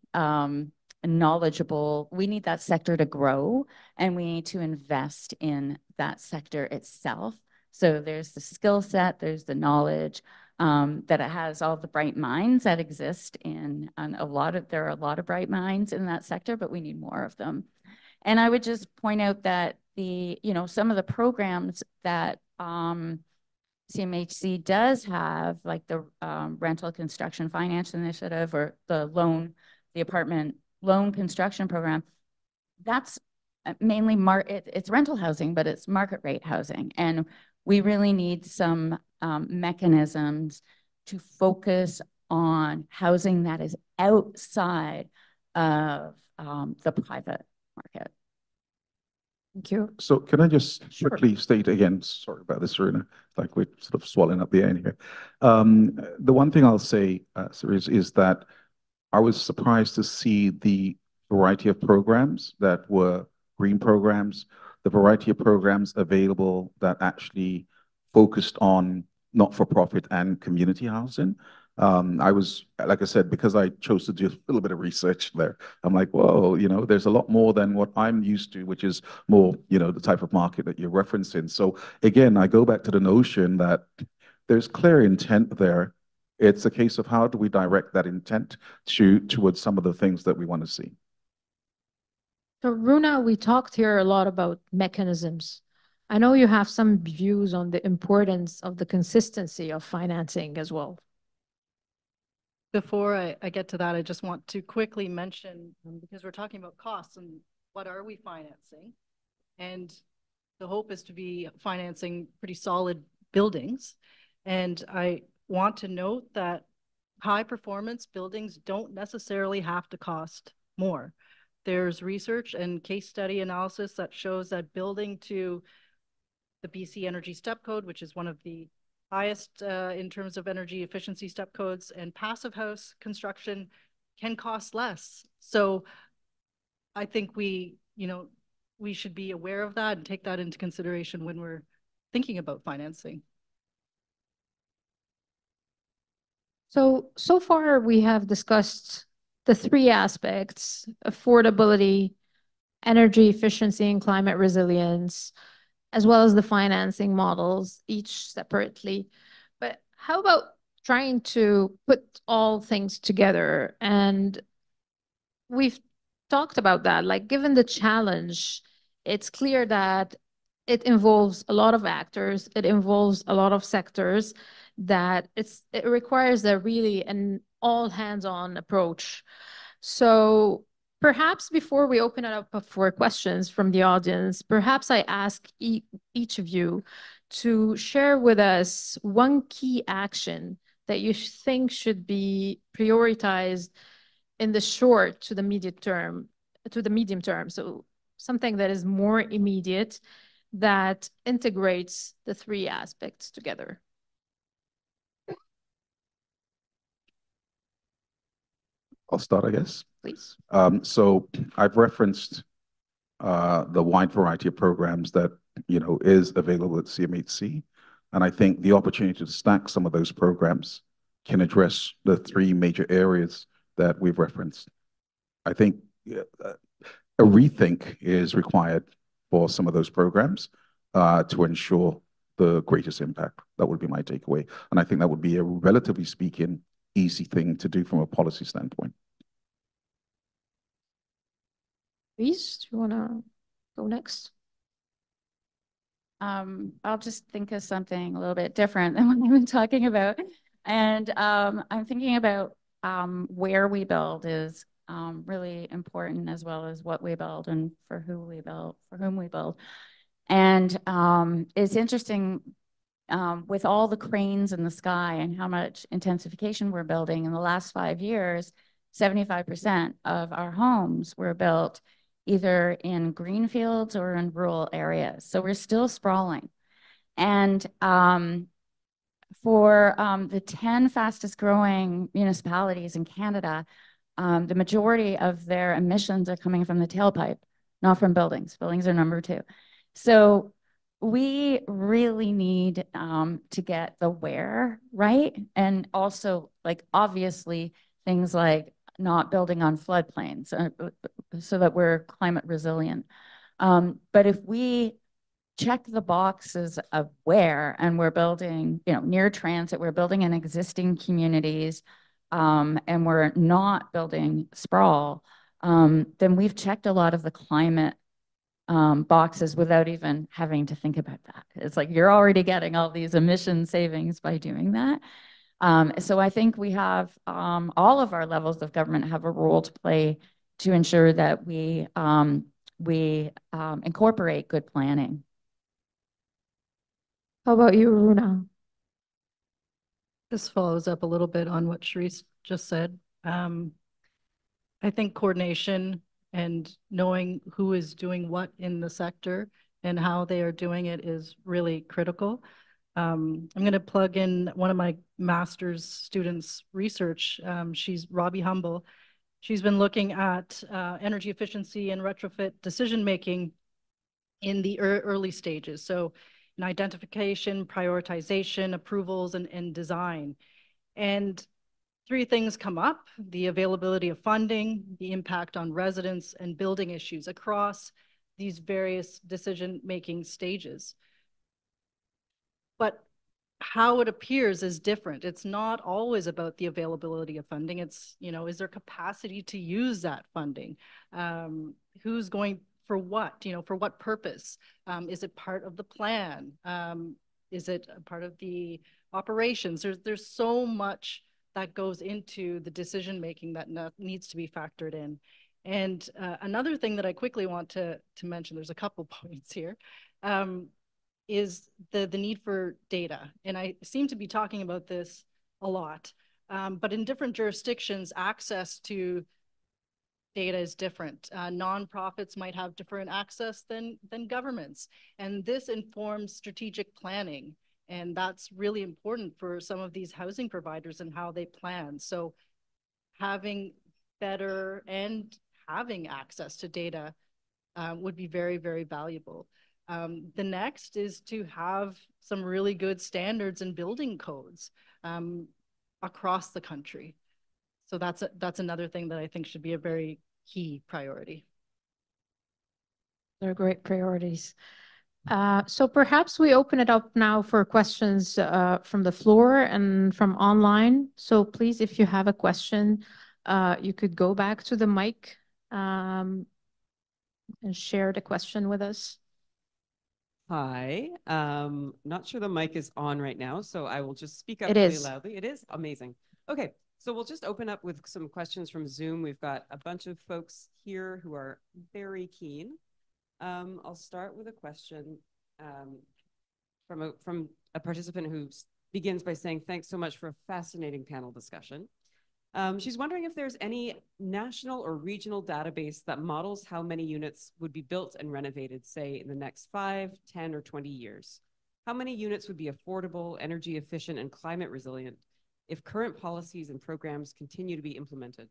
knowledgeable, we need that sector to grow, and we need to invest in that sector itself. So there's the skill set, there's the knowledge, that it has all the bright minds that exist in there are a lot of bright minds in that sector, but we need more of them. And I would just point out that some of the programs that CMHC does have, like the Rental Construction Finance Initiative or the apartment loan construction program, that's mainly it's rental housing, but it's market rate housing. And we really need some mechanisms to focus on housing that is outside of the private market. Thank you. So can I just quickly state again, sorry about this, Runa, like we're sort of swallowing up the air here. The one thing I'll say, Cherise, is that I was surprised to see the variety of programs that were green programs, the variety of programs available that actually focused on not-for-profit and community housing. I was, like I said, because I chose to do a little bit of research there, I'm like, whoa, there's a lot more than what I'm used to, which is more, the type of market that you're referencing. So again, I go back to the notion that there's clear intent there. It's a case of how do we direct that intent towards some of the things that we want to see. So Runa, we talked here a lot about mechanisms. I know you have some views on the importance of the consistency of financing as well. Before I get to that, I just want to quickly mention, because we're talking about costs and what are we financing? And the hope is to be financing pretty solid buildings. And I want to note that high performance buildings don't necessarily have to cost more. There's research and case study analysis that shows that building to the BC Energy Step Code, which is one of the highest in terms of energy efficiency step codes, and passive house construction can cost less. So I think we should be aware of that and take that into consideration when we're thinking about financing. So far we have discussed the three aspects: affordability, energy efficiency, and climate resilience, as well as the financing models, each separately. But how about trying to put all things together? And we've talked about that, like given the challenge, it's clear that it involves a lot of actors, it involves a lot of sectors, that it requires an all hands-on approach. So perhaps before we open it up for questions from the audience, perhaps I ask each of you to share with us one key action that you think should be prioritized in the short to the medium term. So something that is more immediate, that integrates the three aspects together. I'll start, I guess. Please. So I've referenced the wide variety of programs that is available at CMHC, and I think the opportunity to stack some of those programs can address the three major areas that we've referenced. I think a rethink is required for some of those programs to ensure the greatest impact. That would be my takeaway. And I think that would be a, relatively speaking, easy thing to do from a policy standpoint. Cherise, do you want to go next? I'll just think of something a little bit different than what I've been talking about. And I'm thinking about where we build is really important, as well as what we build and for whom we build. And it's interesting with all the cranes in the sky and how much intensification we're building. In the last 5 years, 75% of our homes were built either in green fields or in rural areas. So we're still sprawling. And for the 10 fastest growing municipalities in Canada, the majority of their emissions are coming from the tailpipe, not from buildings. Buildings are number 2. So we really need to get the where right. And also, like, obviously, things like not building on floodplains so that we're climate resilient. But if we check the boxes of where, and we're building, near transit, we're building in existing communities, and we're not building sprawl, then we've checked a lot of the climate boxes without even having to think about that. It's like you're already getting all these emission savings by doing that. So I think we have all of our levels of government have a role to play to ensure that we incorporate good planning. How about you, Runa? This follows up a little bit on what Cherise just said. I think coordination and knowing who is doing what in the sector and how they are doing it is really critical. I'm going to plug in one of my master's students' research. She's Robbie Humble. She's been looking at energy efficiency and retrofit decision-making in the early stages. So in identification, prioritization, approvals, and design. And 3 things come up: the availability of funding, the impact on residents, and building issues across these various decision-making stages. But how it appears is different. It's not always about the availability of funding. It's, is there capacity to use that funding? Who's going for what, for what purpose? Is it part of the plan? Is it a part of the operations? There's so much that goes into the decision-making that needs to be factored in. And another thing that I quickly want to mention, there's a couple points here, is the need for data. And I seem to be talking about this a lot, but in different jurisdictions, access to data is different. Nonprofits might have different access than governments. And this informs strategic planning. And that's really important for some of these housing providers and how they plan. So having better and having access to data would be very, very valuable. The next is to have some really good standards and building codes across the country. So that's another thing that I think should be a very key priority. They're great priorities. So perhaps we open it up now for questions from the floor and from online. So please, if you have a question, you could go back to the mic and share the question with us. Hi, not sure the mic is on right now, so I will just speak up It really is. loudly. It is? Amazing. Okay, so we'll just open up with some questions from Zoom. We've got a bunch of folks here who are very keen. I'll start with a question from a participant who begins by saying, thanks so much for a fascinating panel discussion. She's wondering if there's any national or regional database that models how many units would be built and renovated, say, in the next 5, 10, or 20 years. How many units would be affordable, energy efficient, and climate resilient if current policies and programs continue to be implemented?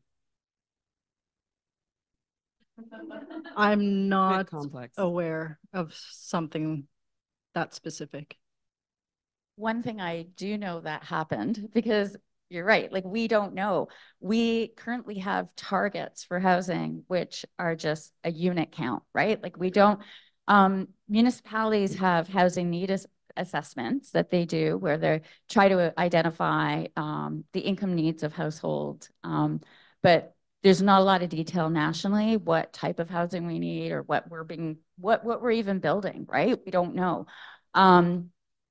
I'm not complex. aware of something that specific. One thing I do know that happened, because you're right, like we don't know. We currently have targets for housing, which are just a unit count, right? Like we don't, Municipalities have housing need assessments that they do where they try to identify the income needs of households. But there's not a lot of detail nationally what type of housing we need or what we're even building, right? We don't know.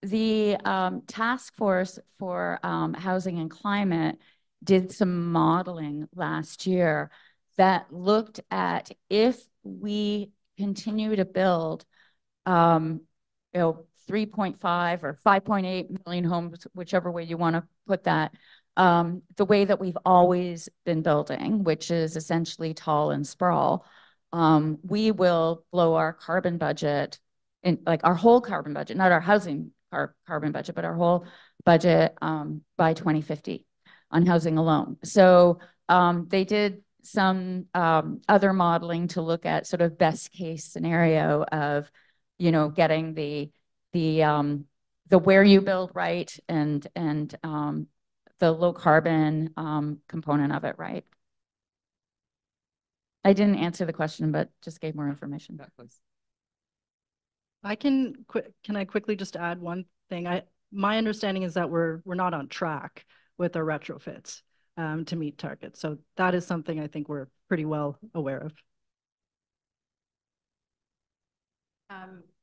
The task force for housing and climate did some modeling last year that looked at if we continue to build, 3.5 or 5.8 million homes, whichever way you want to put that, the way that we've always been building, which is essentially tall and sprawl, we will blow our carbon budget, in like our whole carbon budget, not our housing carbon budget, but our whole budget by 2050 on housing alone. So they did some other modeling to look at sort of best case scenario of, getting the where you build right and the low carbon component of it right. I didn't answer the question, but just gave more information. Can I quickly just add one thing? My understanding is that we're not on track with our retrofits to meet targets. So that is something I think we're pretty well aware of.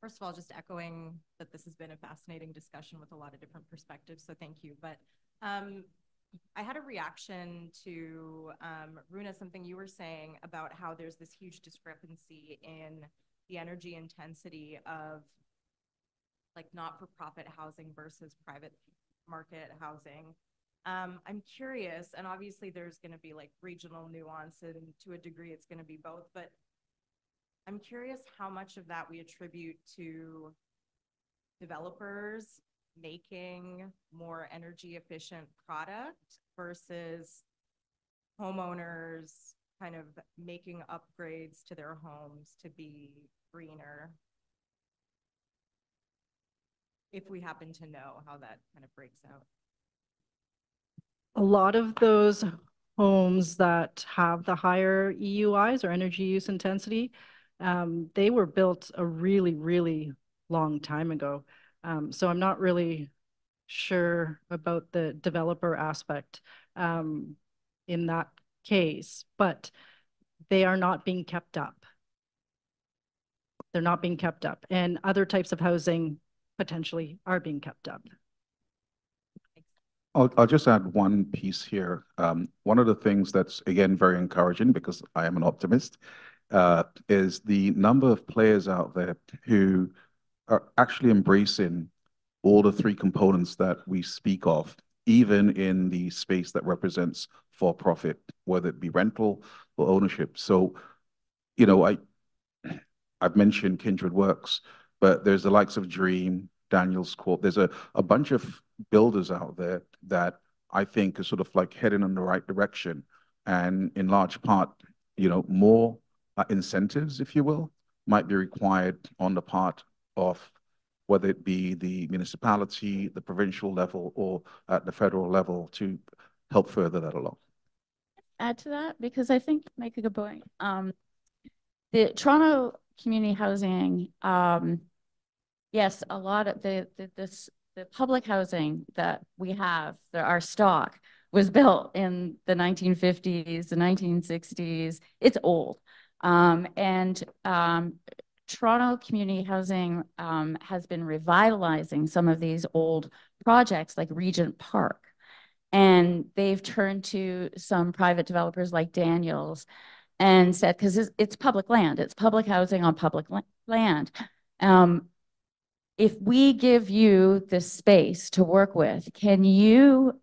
First of all, just echoing that this has been a fascinating discussion with a lot of different perspectives, so thank you. But I had a reaction to, Runa, something you were saying about how there's this huge discrepancy in the energy intensity of like not-for-profit housing versus private market housing. I'm curious, and obviously there's going to be like regional nuance, and to a degree it's going to be both, but I'm curious how much of that we attribute to developers making more energy efficient product versus homeowners kind of making upgrades to their homes to be greener, if we happen to know how that kind of breaks out. A lot of those homes that have the higher EUIs or energy use intensity, they were built a really, really long time ago. So I'm not really sure about the developer aspect in that case, but they are not being kept up. They're not being kept up, and other types of housing potentially are being kept up. I'll just add one piece here. One of the things that's, again, very encouraging, because I am an optimist, is the number of players out there who are actually embracing all the three components that we speak of, even in the space that represents for profit, whether it be rental or ownership. So, I've mentioned Kindred Works, but there's the likes of Dream, Daniels Corp. There's a bunch of builders out there that I think are sort of like heading in the right direction. And in large part, more incentives, if you will, might be required on the part of whether it be the municipality, the provincial level, or at the federal level to help further that along. Add to that, because I think make a good point. The Toronto community housing, yes, a lot of the public housing that we have, our stock, was built in the 1950s, the 1960s. It's old. Toronto community housing has been revitalizing some of these old projects like Regent Park. And they've turned to some private developers like Daniels and said, because it's public land, it's public housing on public land. If we give you the space to work with, can you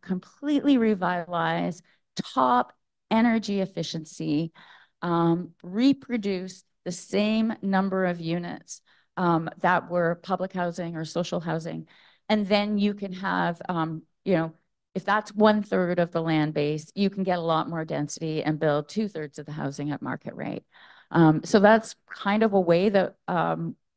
completely revitalize top energy efficiency, reproduce the same number of units that were public housing or social housing? And then you can have, if that's 1/3 of the land base, you can get a lot more density and build 2/3 of the housing at market rate. So that's kind of a way that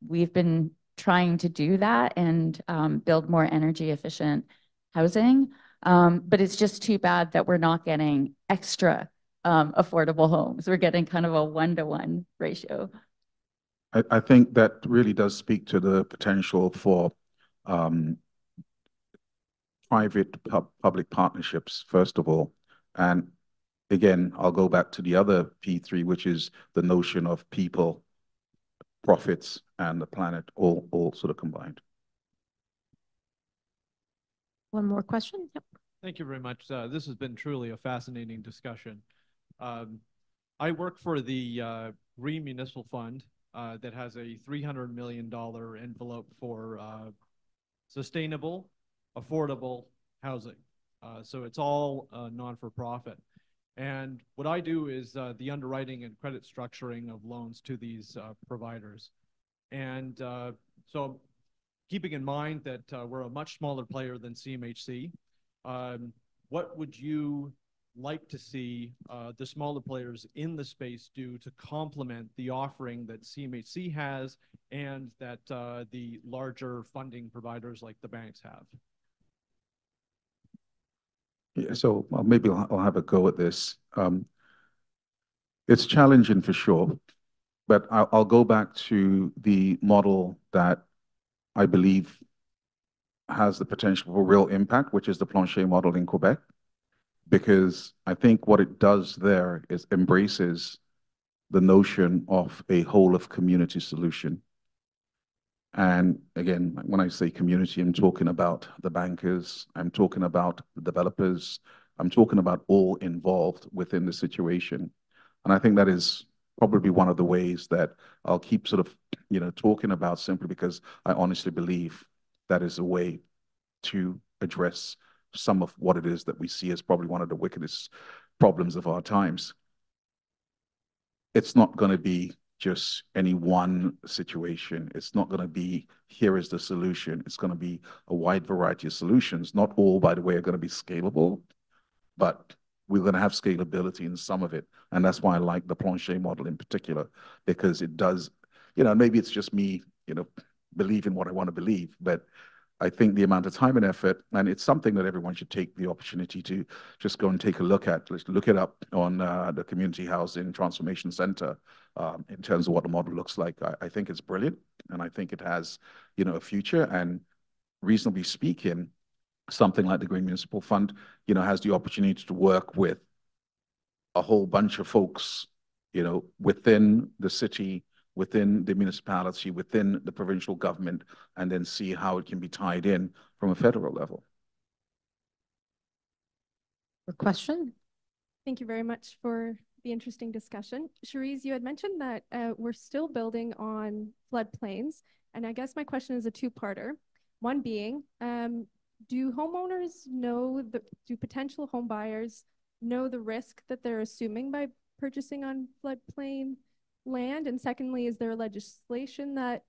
we've been trying to do that and build more energy efficient housing. But it's just too bad that we're not getting extra affordable homes. We're getting kind of a 1-to-1 ratio. I think that really does speak to the potential for private-public partnerships, first of all. And again, I'll go back to the other P3, which is the notion of people, profits, and the planet all sort of combined. One more question. Yep. Thank you very much. This has been truly a fascinating discussion. I work for the Green Municipal Fund that has a $300 million envelope for sustainable, affordable housing. So it's all non-for-profit. And what I do is the underwriting and credit structuring of loans to these providers. And so keeping in mind that we're a much smaller player than CMHC, what would you like to see the smaller players in the space do to complement the offering that CMHC has and that the larger funding providers like the banks have? Yeah, so maybe I'll have a go at this. It's challenging for sure, but I'll go back to the model that I believe has the potential for real impact, which is the Plancher model in Quebec, because I think what it does there is embraces the notion of a whole of community solution. And again, when I say community, I'm talking about the bankers, I'm talking about the developers, I'm talking about all involved within the situation. And I think that is probably one of the ways that I'll keep sort of, talking about, simply because I honestly believe that is a way to address some of what it is that we see as probably one of the wickedest problems of our times. It's not going to be just any one situation. It's not going to be, here is the solution. It's going to be a wide variety of solutions. Not all, by the way, are going to be scalable, but we're going to have scalability in some of it. And that's why I like the Plancher model in particular, because it does, maybe it's just me, believing what I want to believe, but I think the amount of time and effort, and it's something that everyone should take the opportunity to just go and take a look at. Let's look it up on the Community Housing Transformation Center in terms of what the model looks like. I think it's brilliant, and I think it has, a future. And reasonably speaking, something like the Green Municipal Fund, has the opportunity to work with a whole bunch of folks, within the city, within the municipality, within the provincial government, and then see how it can be tied in from a federal level. Question? Thank you very much for the interesting discussion. Cherise, you had mentioned that we're still building on floodplains, and I guess my question is a two-parter. One being, do homeowners know, do potential home buyers know the risk that they're assuming by purchasing on floodplain land? And secondly, is there legislation that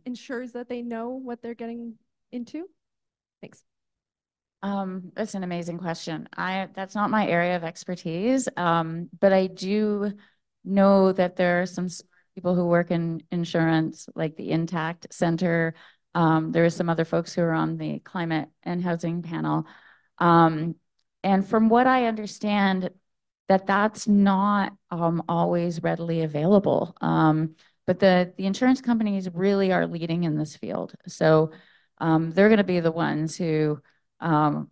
ensures that they know what they're getting into? Thanks. That's an amazing question. That's not my area of expertise, but I do know that there are some people who work in insurance, like the Intact Center. There are some other folks who are on the climate and housing panel. And from what I understand, that's not always readily available. But the insurance companies really are leading in this field. So they're going to be the ones who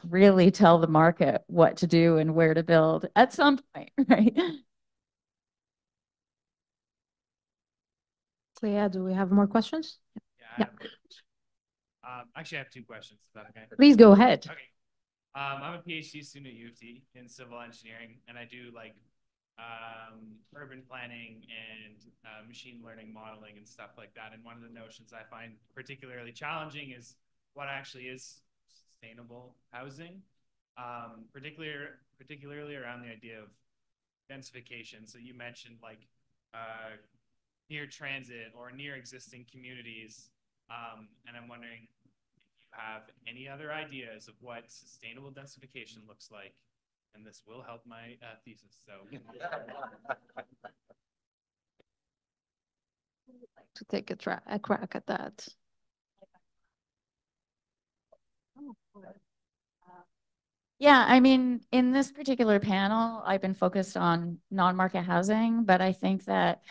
really tell the market what to do and where to build at some point, right? Clea, do we have more questions? Yeah. Actually, I have two questions. Is that okay? Please go ahead. Okay. I'm a PhD student at U of T in civil engineering, and I do urban planning and machine learning modeling and stuff like that. And one of the notions I find particularly challenging is what actually is sustainable housing, particularly around the idea of densification. So you mentioned near transit or near existing communities, and I'm wondering if you have any other ideas of what sustainable densification looks like, and this will help my thesis. So, to take a crack at that. Yeah, I mean, in this particular panel, I've been focused on non-market housing, but I think that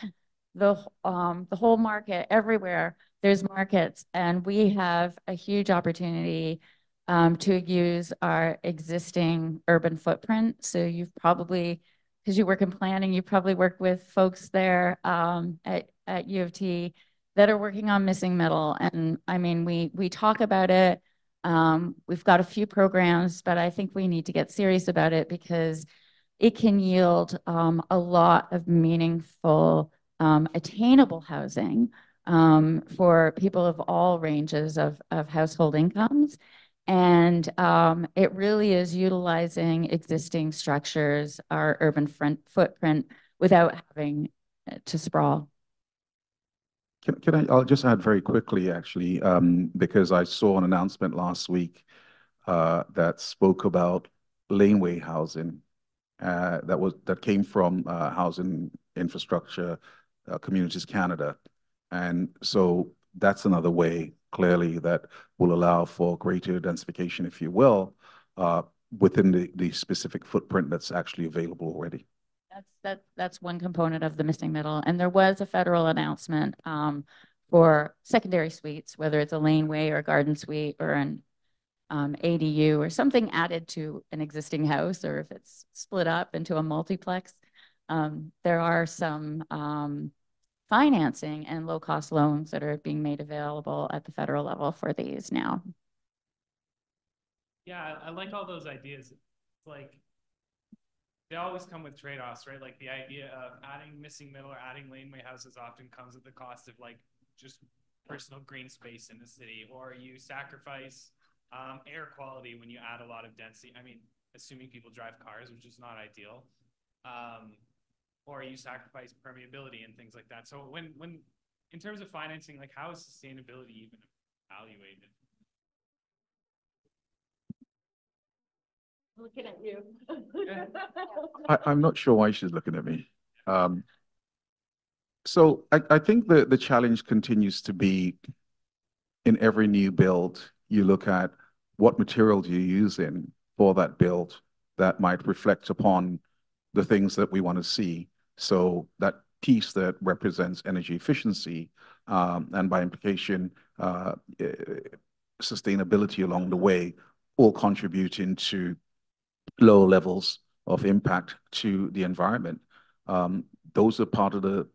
the whole market everywhere. There's markets, and we have a huge opportunity to use our existing urban footprint. So you've probably, because you work in planning, you probably work with folks there at U of T that are working on missing middle. And I mean, we talk about it. We've got a few programs, but I think we need to get serious about it because it can yield a lot of meaningful, attainable housing for people of all ranges of household incomes. And it really is utilizing existing structures, our urban footprint, without having to sprawl. I'll just add very quickly, actually, because I saw an announcement last week that spoke about laneway housing that came from Housing Infrastructure Communities Canada. And so that's another way, clearly, that will allow for greater densification, if you will, within the specific footprint that's actually available already. That's one component of the missing middle. And there was a federal announcement for secondary suites, whether it's a laneway or a garden suite or an ADU or something added to an existing house, or if it's split up into a multiplex. There are some financing and low-cost loans that are being made available at the federal level for these now. Yeah, I like all those ideas. It's like they always come with trade-offs, right? Like the idea of adding missing middle or adding laneway houses often comes at the cost of like just personal green space in the city, or you sacrifice air quality when you add a lot of density. I mean, assuming people drive cars, which is not ideal. Or you sacrifice permeability and things like that. So when in terms of financing, like how is sustainability even evaluated? Looking at you. I'm not sure why she's looking at me. So I think the challenge continues to be in every new build, you look at what materials you're using for that build that might reflect upon the things that we want to see. So that piece that represents energy efficiency and by implication, sustainability along the way, all contributing to lower levels of impact to the environment. Those are part of the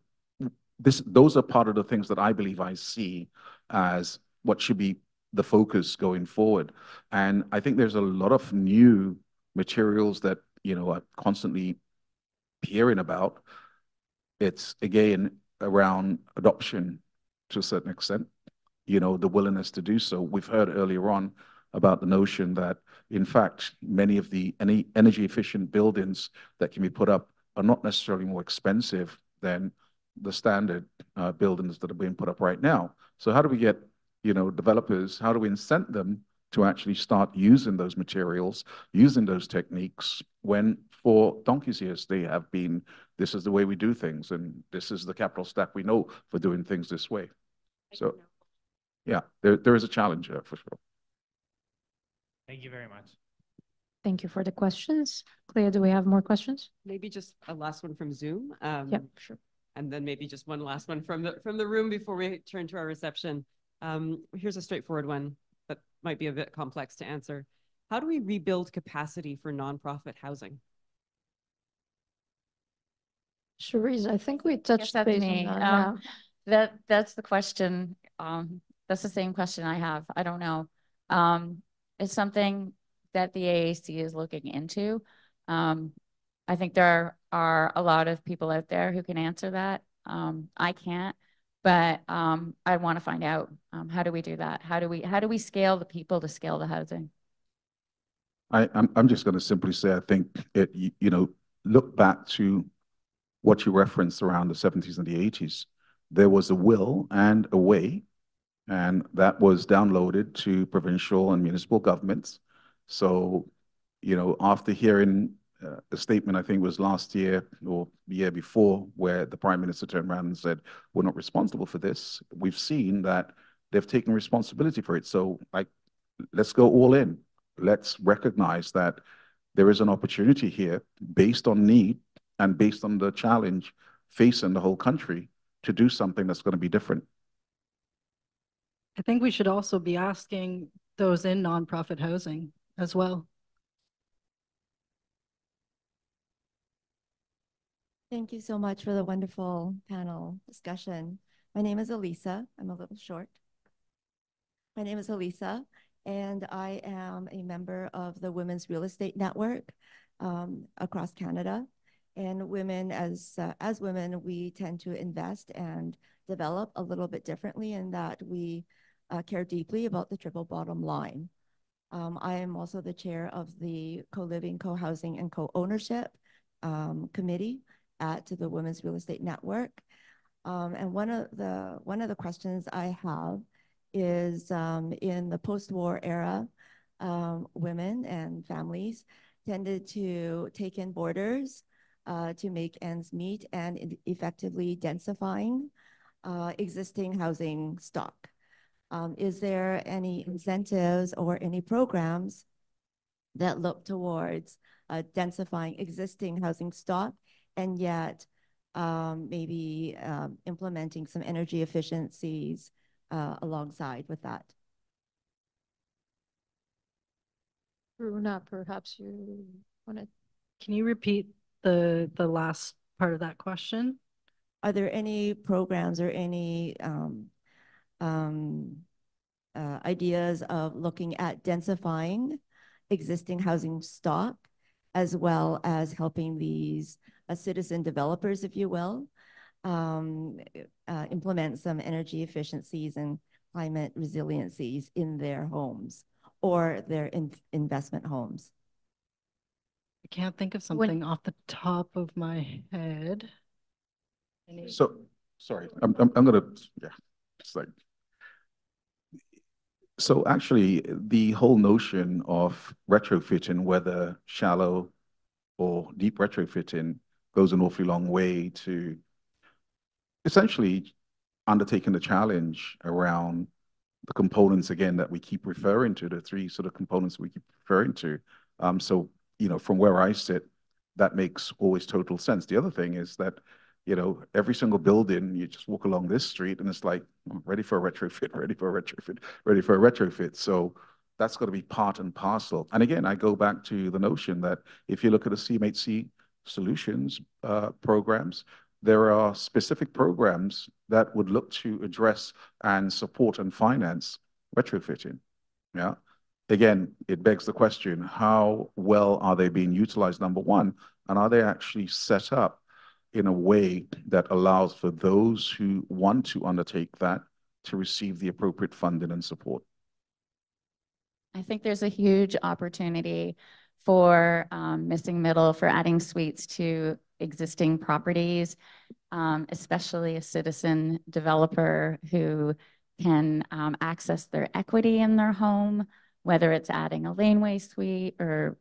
things that I believe I see as what should be the focus going forward. And I think there's a lot of new materials that, are constantly hearing about. It's again around adoption to a certain extent, the willingness to do so. We've heard earlier on about the notion that, in fact, many of the energy efficient buildings that can be put up are not necessarily more expensive than the standard buildings that are being put up right now. So how do we get, developers, how do we incent them to actually start using those materials, using those techniques, when for donkey's years they have been, this is the way we do things, and this is the capital stack we know for doing things this way. So yeah, there is a challenge there for sure. Thank you very much. Thank you for the questions. Clea, do we have more questions? Maybe just a last one from Zoom. Yeah, sure. And then maybe just one last one from the room before we turn to our reception. Here's a straightforward one that might be a bit complex to answer. How do we rebuild capacity for nonprofit housing? Cherise, I think we touched base on that. That's the question. That's the same question I have. I don't know. It's something that the AAC is looking into. I think there are a lot of people out there who can answer that. I can't, but I want to find out, how do we do that? How do we scale the people to scale the housing? I'm just going to simply say, I think look back to what you referenced around the 70s and the 80s. There was a will and a way, and that was downloaded to provincial and municipal governments. So, after hearing a statement, I think it was last year or the year before, where the Prime Minister turned around and said, we're not responsible for this, we've seen that they've taken responsibility for it. So, let's go all in. Let's recognize that there is an opportunity here based on need and based on the challenge facing the whole country to do something that's going to be different. I think we should also be asking those in nonprofit housing as well. Thank you so much for the wonderful panel discussion. My name is Elisa. I'm a little short. My name is Elisa, and I am a member of the Women's Real Estate Network across Canada. And women, as women, we tend to invest and develop a little bit differently in that we care deeply about the triple bottom line. I am also the chair of the co-living, co-housing, and co-ownership committee at the Women's Real Estate Network. And one of the questions I have is in the post-war era, women and families tended to take in boarders to make ends meet and effectively densifying existing housing stock. Is there any incentives or any programs that look towards densifying existing housing stock and yet maybe implementing some energy efficiencies alongside with that? Runa, perhaps you want to. Can you repeat the last part of that question? Are there any programs or any ideas of looking at densifying existing housing stock, as well as helping these citizen developers, if you will, implement some energy efficiencies and climate resiliencies in their homes or their investment homes? I can't think of something off the top of my head. So, sorry, I'm gonna, yeah, it's like, so actually the whole notion of retrofitting, whether shallow or deep retrofitting, goes an awfully long way to essentially undertaking the challenge around the components, again, that we keep referring to, the three sort of components we keep referring to. So, you know, from where I sit, that makes always total sense. The other thing is that, you know, every single building, you just walk along this street and it's like, ready for a retrofit, ready for a retrofit, ready for a retrofit. So that's got to be part and parcel. And again, I go back to the notion that if you look at the CMHC solutions programs, there are specific programs that would look to address and support and finance retrofitting. Yeah. Again, it begs the question, how well are they being utilized, number one, and are they actually set up in a way that allows for those who want to undertake that to receive the appropriate funding and support? I think there's a huge opportunity for missing middle, for adding suites to existing properties, especially a citizen developer who can access their equity in their home, whether it's adding a laneway suite or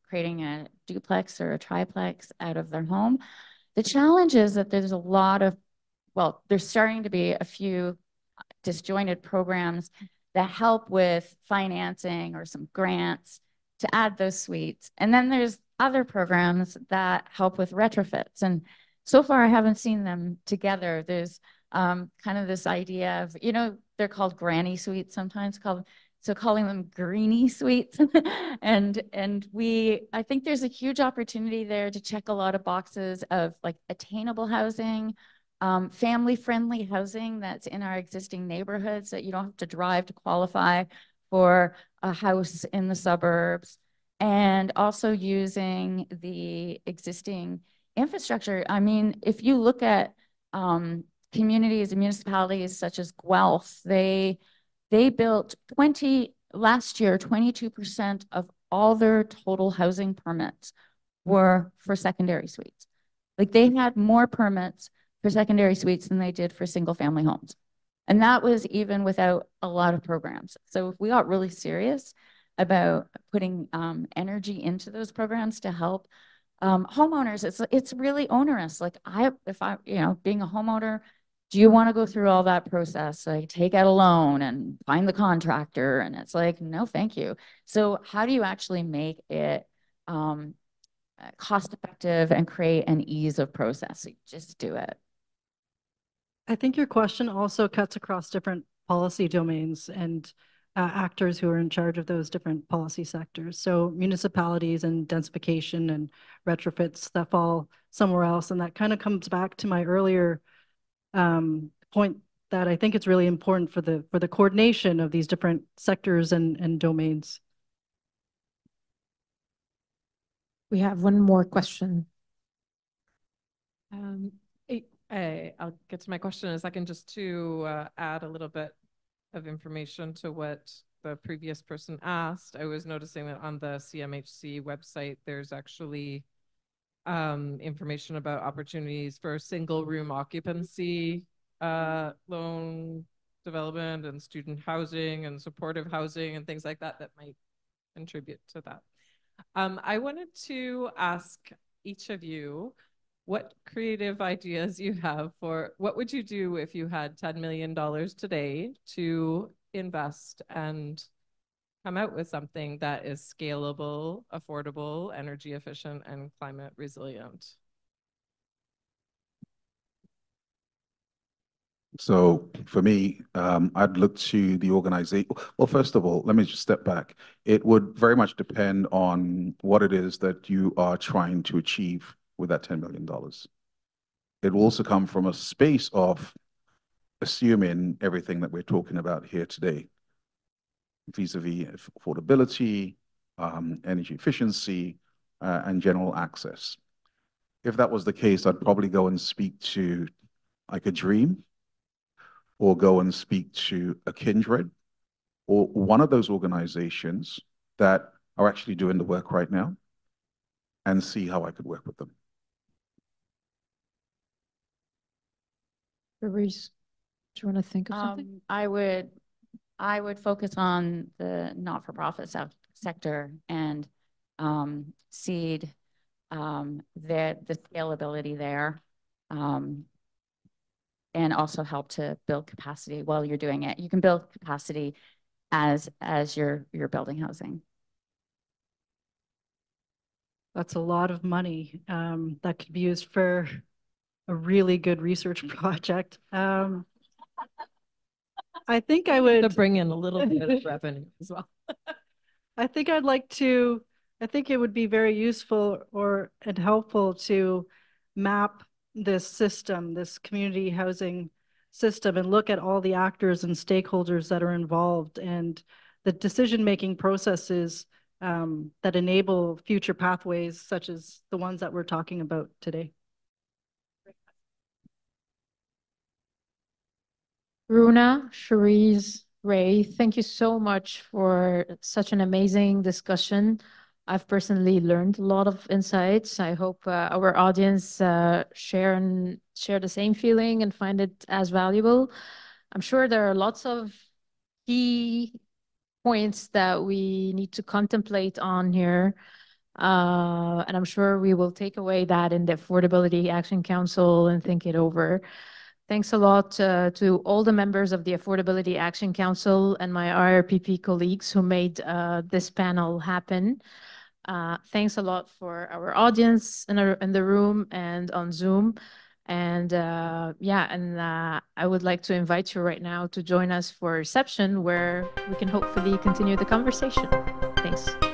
creating a duplex or a triplex out of their home. The challenge is that there's a lot of, well, there's starting to be a few disjointed programs that help with financing or some grants to add those suites. And then there's other programs that help with retrofits. And so far, I haven't seen them together. There's kind of this idea of, you know, they're called granny suites sometimes, calling them greenie suites. and I think there's a huge opportunity there to check a lot of boxes of like attainable housing, family-friendly housing that's in our existing neighborhoods that you don't have to drive to qualify for a house in the suburbs, and also using the existing infrastructure. I mean, if you look at communities and municipalities such as Guelph, they built last year, 22% of all their total housing permits were for secondary suites. Like they had more permits for secondary suites than they did for single family homes. And that was even without a lot of programs. So if we got really serious about putting energy into those programs to help homeowners, it's really onerous. Like if I, you know, being a homeowner, do you want to go through all that process? Like take out a loan and find the contractor? And it's like, no, thank you. So how do you actually make it cost effective and create an ease of process? You just do it. I think your question also cuts across different policy domains and actors who are in charge of those different policy sectors. So municipalities and densification and retrofits that fall somewhere else. And that kind of comes back to my earlier point that I think it's really important for the coordination of these different sectors and domains. We have one more question. I'll get to my question in a second, just to add a little bit of information to what the previous person asked. I was noticing that on the CMHC website, there's actually information about opportunities for single room occupancy, loan development and student housing and supportive housing and things like that that might contribute to that. I wanted to ask each of you what creative ideas you have for what would you do if you had $10 million today to invest and come out with something that is scalable, affordable, energy efficient, and climate resilient? So for me, I'd look to the organization. Well, first of all, let me just step back. It would very much depend on what it is that you are trying to achieve with that $10 million. It will also come from a space of assuming everything that we're talking about here today, vis-a-vis affordability, energy efficiency, and general access. If that was the case, I'd probably go and speak to like a Dream, or go and speak to a Kindred, or one of those organizations that are actually doing the work right now, and see how I could work with them. Cherise, do you want to think of something? I would focus on the not-for-profit sector and seed the scalability there, and also help to build capacity while you're doing it. You can build capacity as you're building housing. That's a lot of money that could be used for a really good research project. I think I would to bring in a little bit of revenue as well. I think it would be very useful and helpful to map this system, this community housing system, and look at all the actors and stakeholders that are involved and the decision-making processes that enable future pathways such as the ones that we're talking about today. Runa, Cherise, Ray, thank you so much for such an amazing discussion. I've personally learned a lot of insights. I hope our audience share the same feeling and find it as valuable. I'm sure there are lots of key points that we need to contemplate on here. And I'm sure we will take away that in the Affordability Action Council and think it over. Thanks a lot to all the members of the Affordability Action Council and my IRPP colleagues who made this panel happen. Thanks a lot for our audience in the room and on Zoom. And I would like to invite you right now to join us for a reception where we can hopefully continue the conversation. Thanks.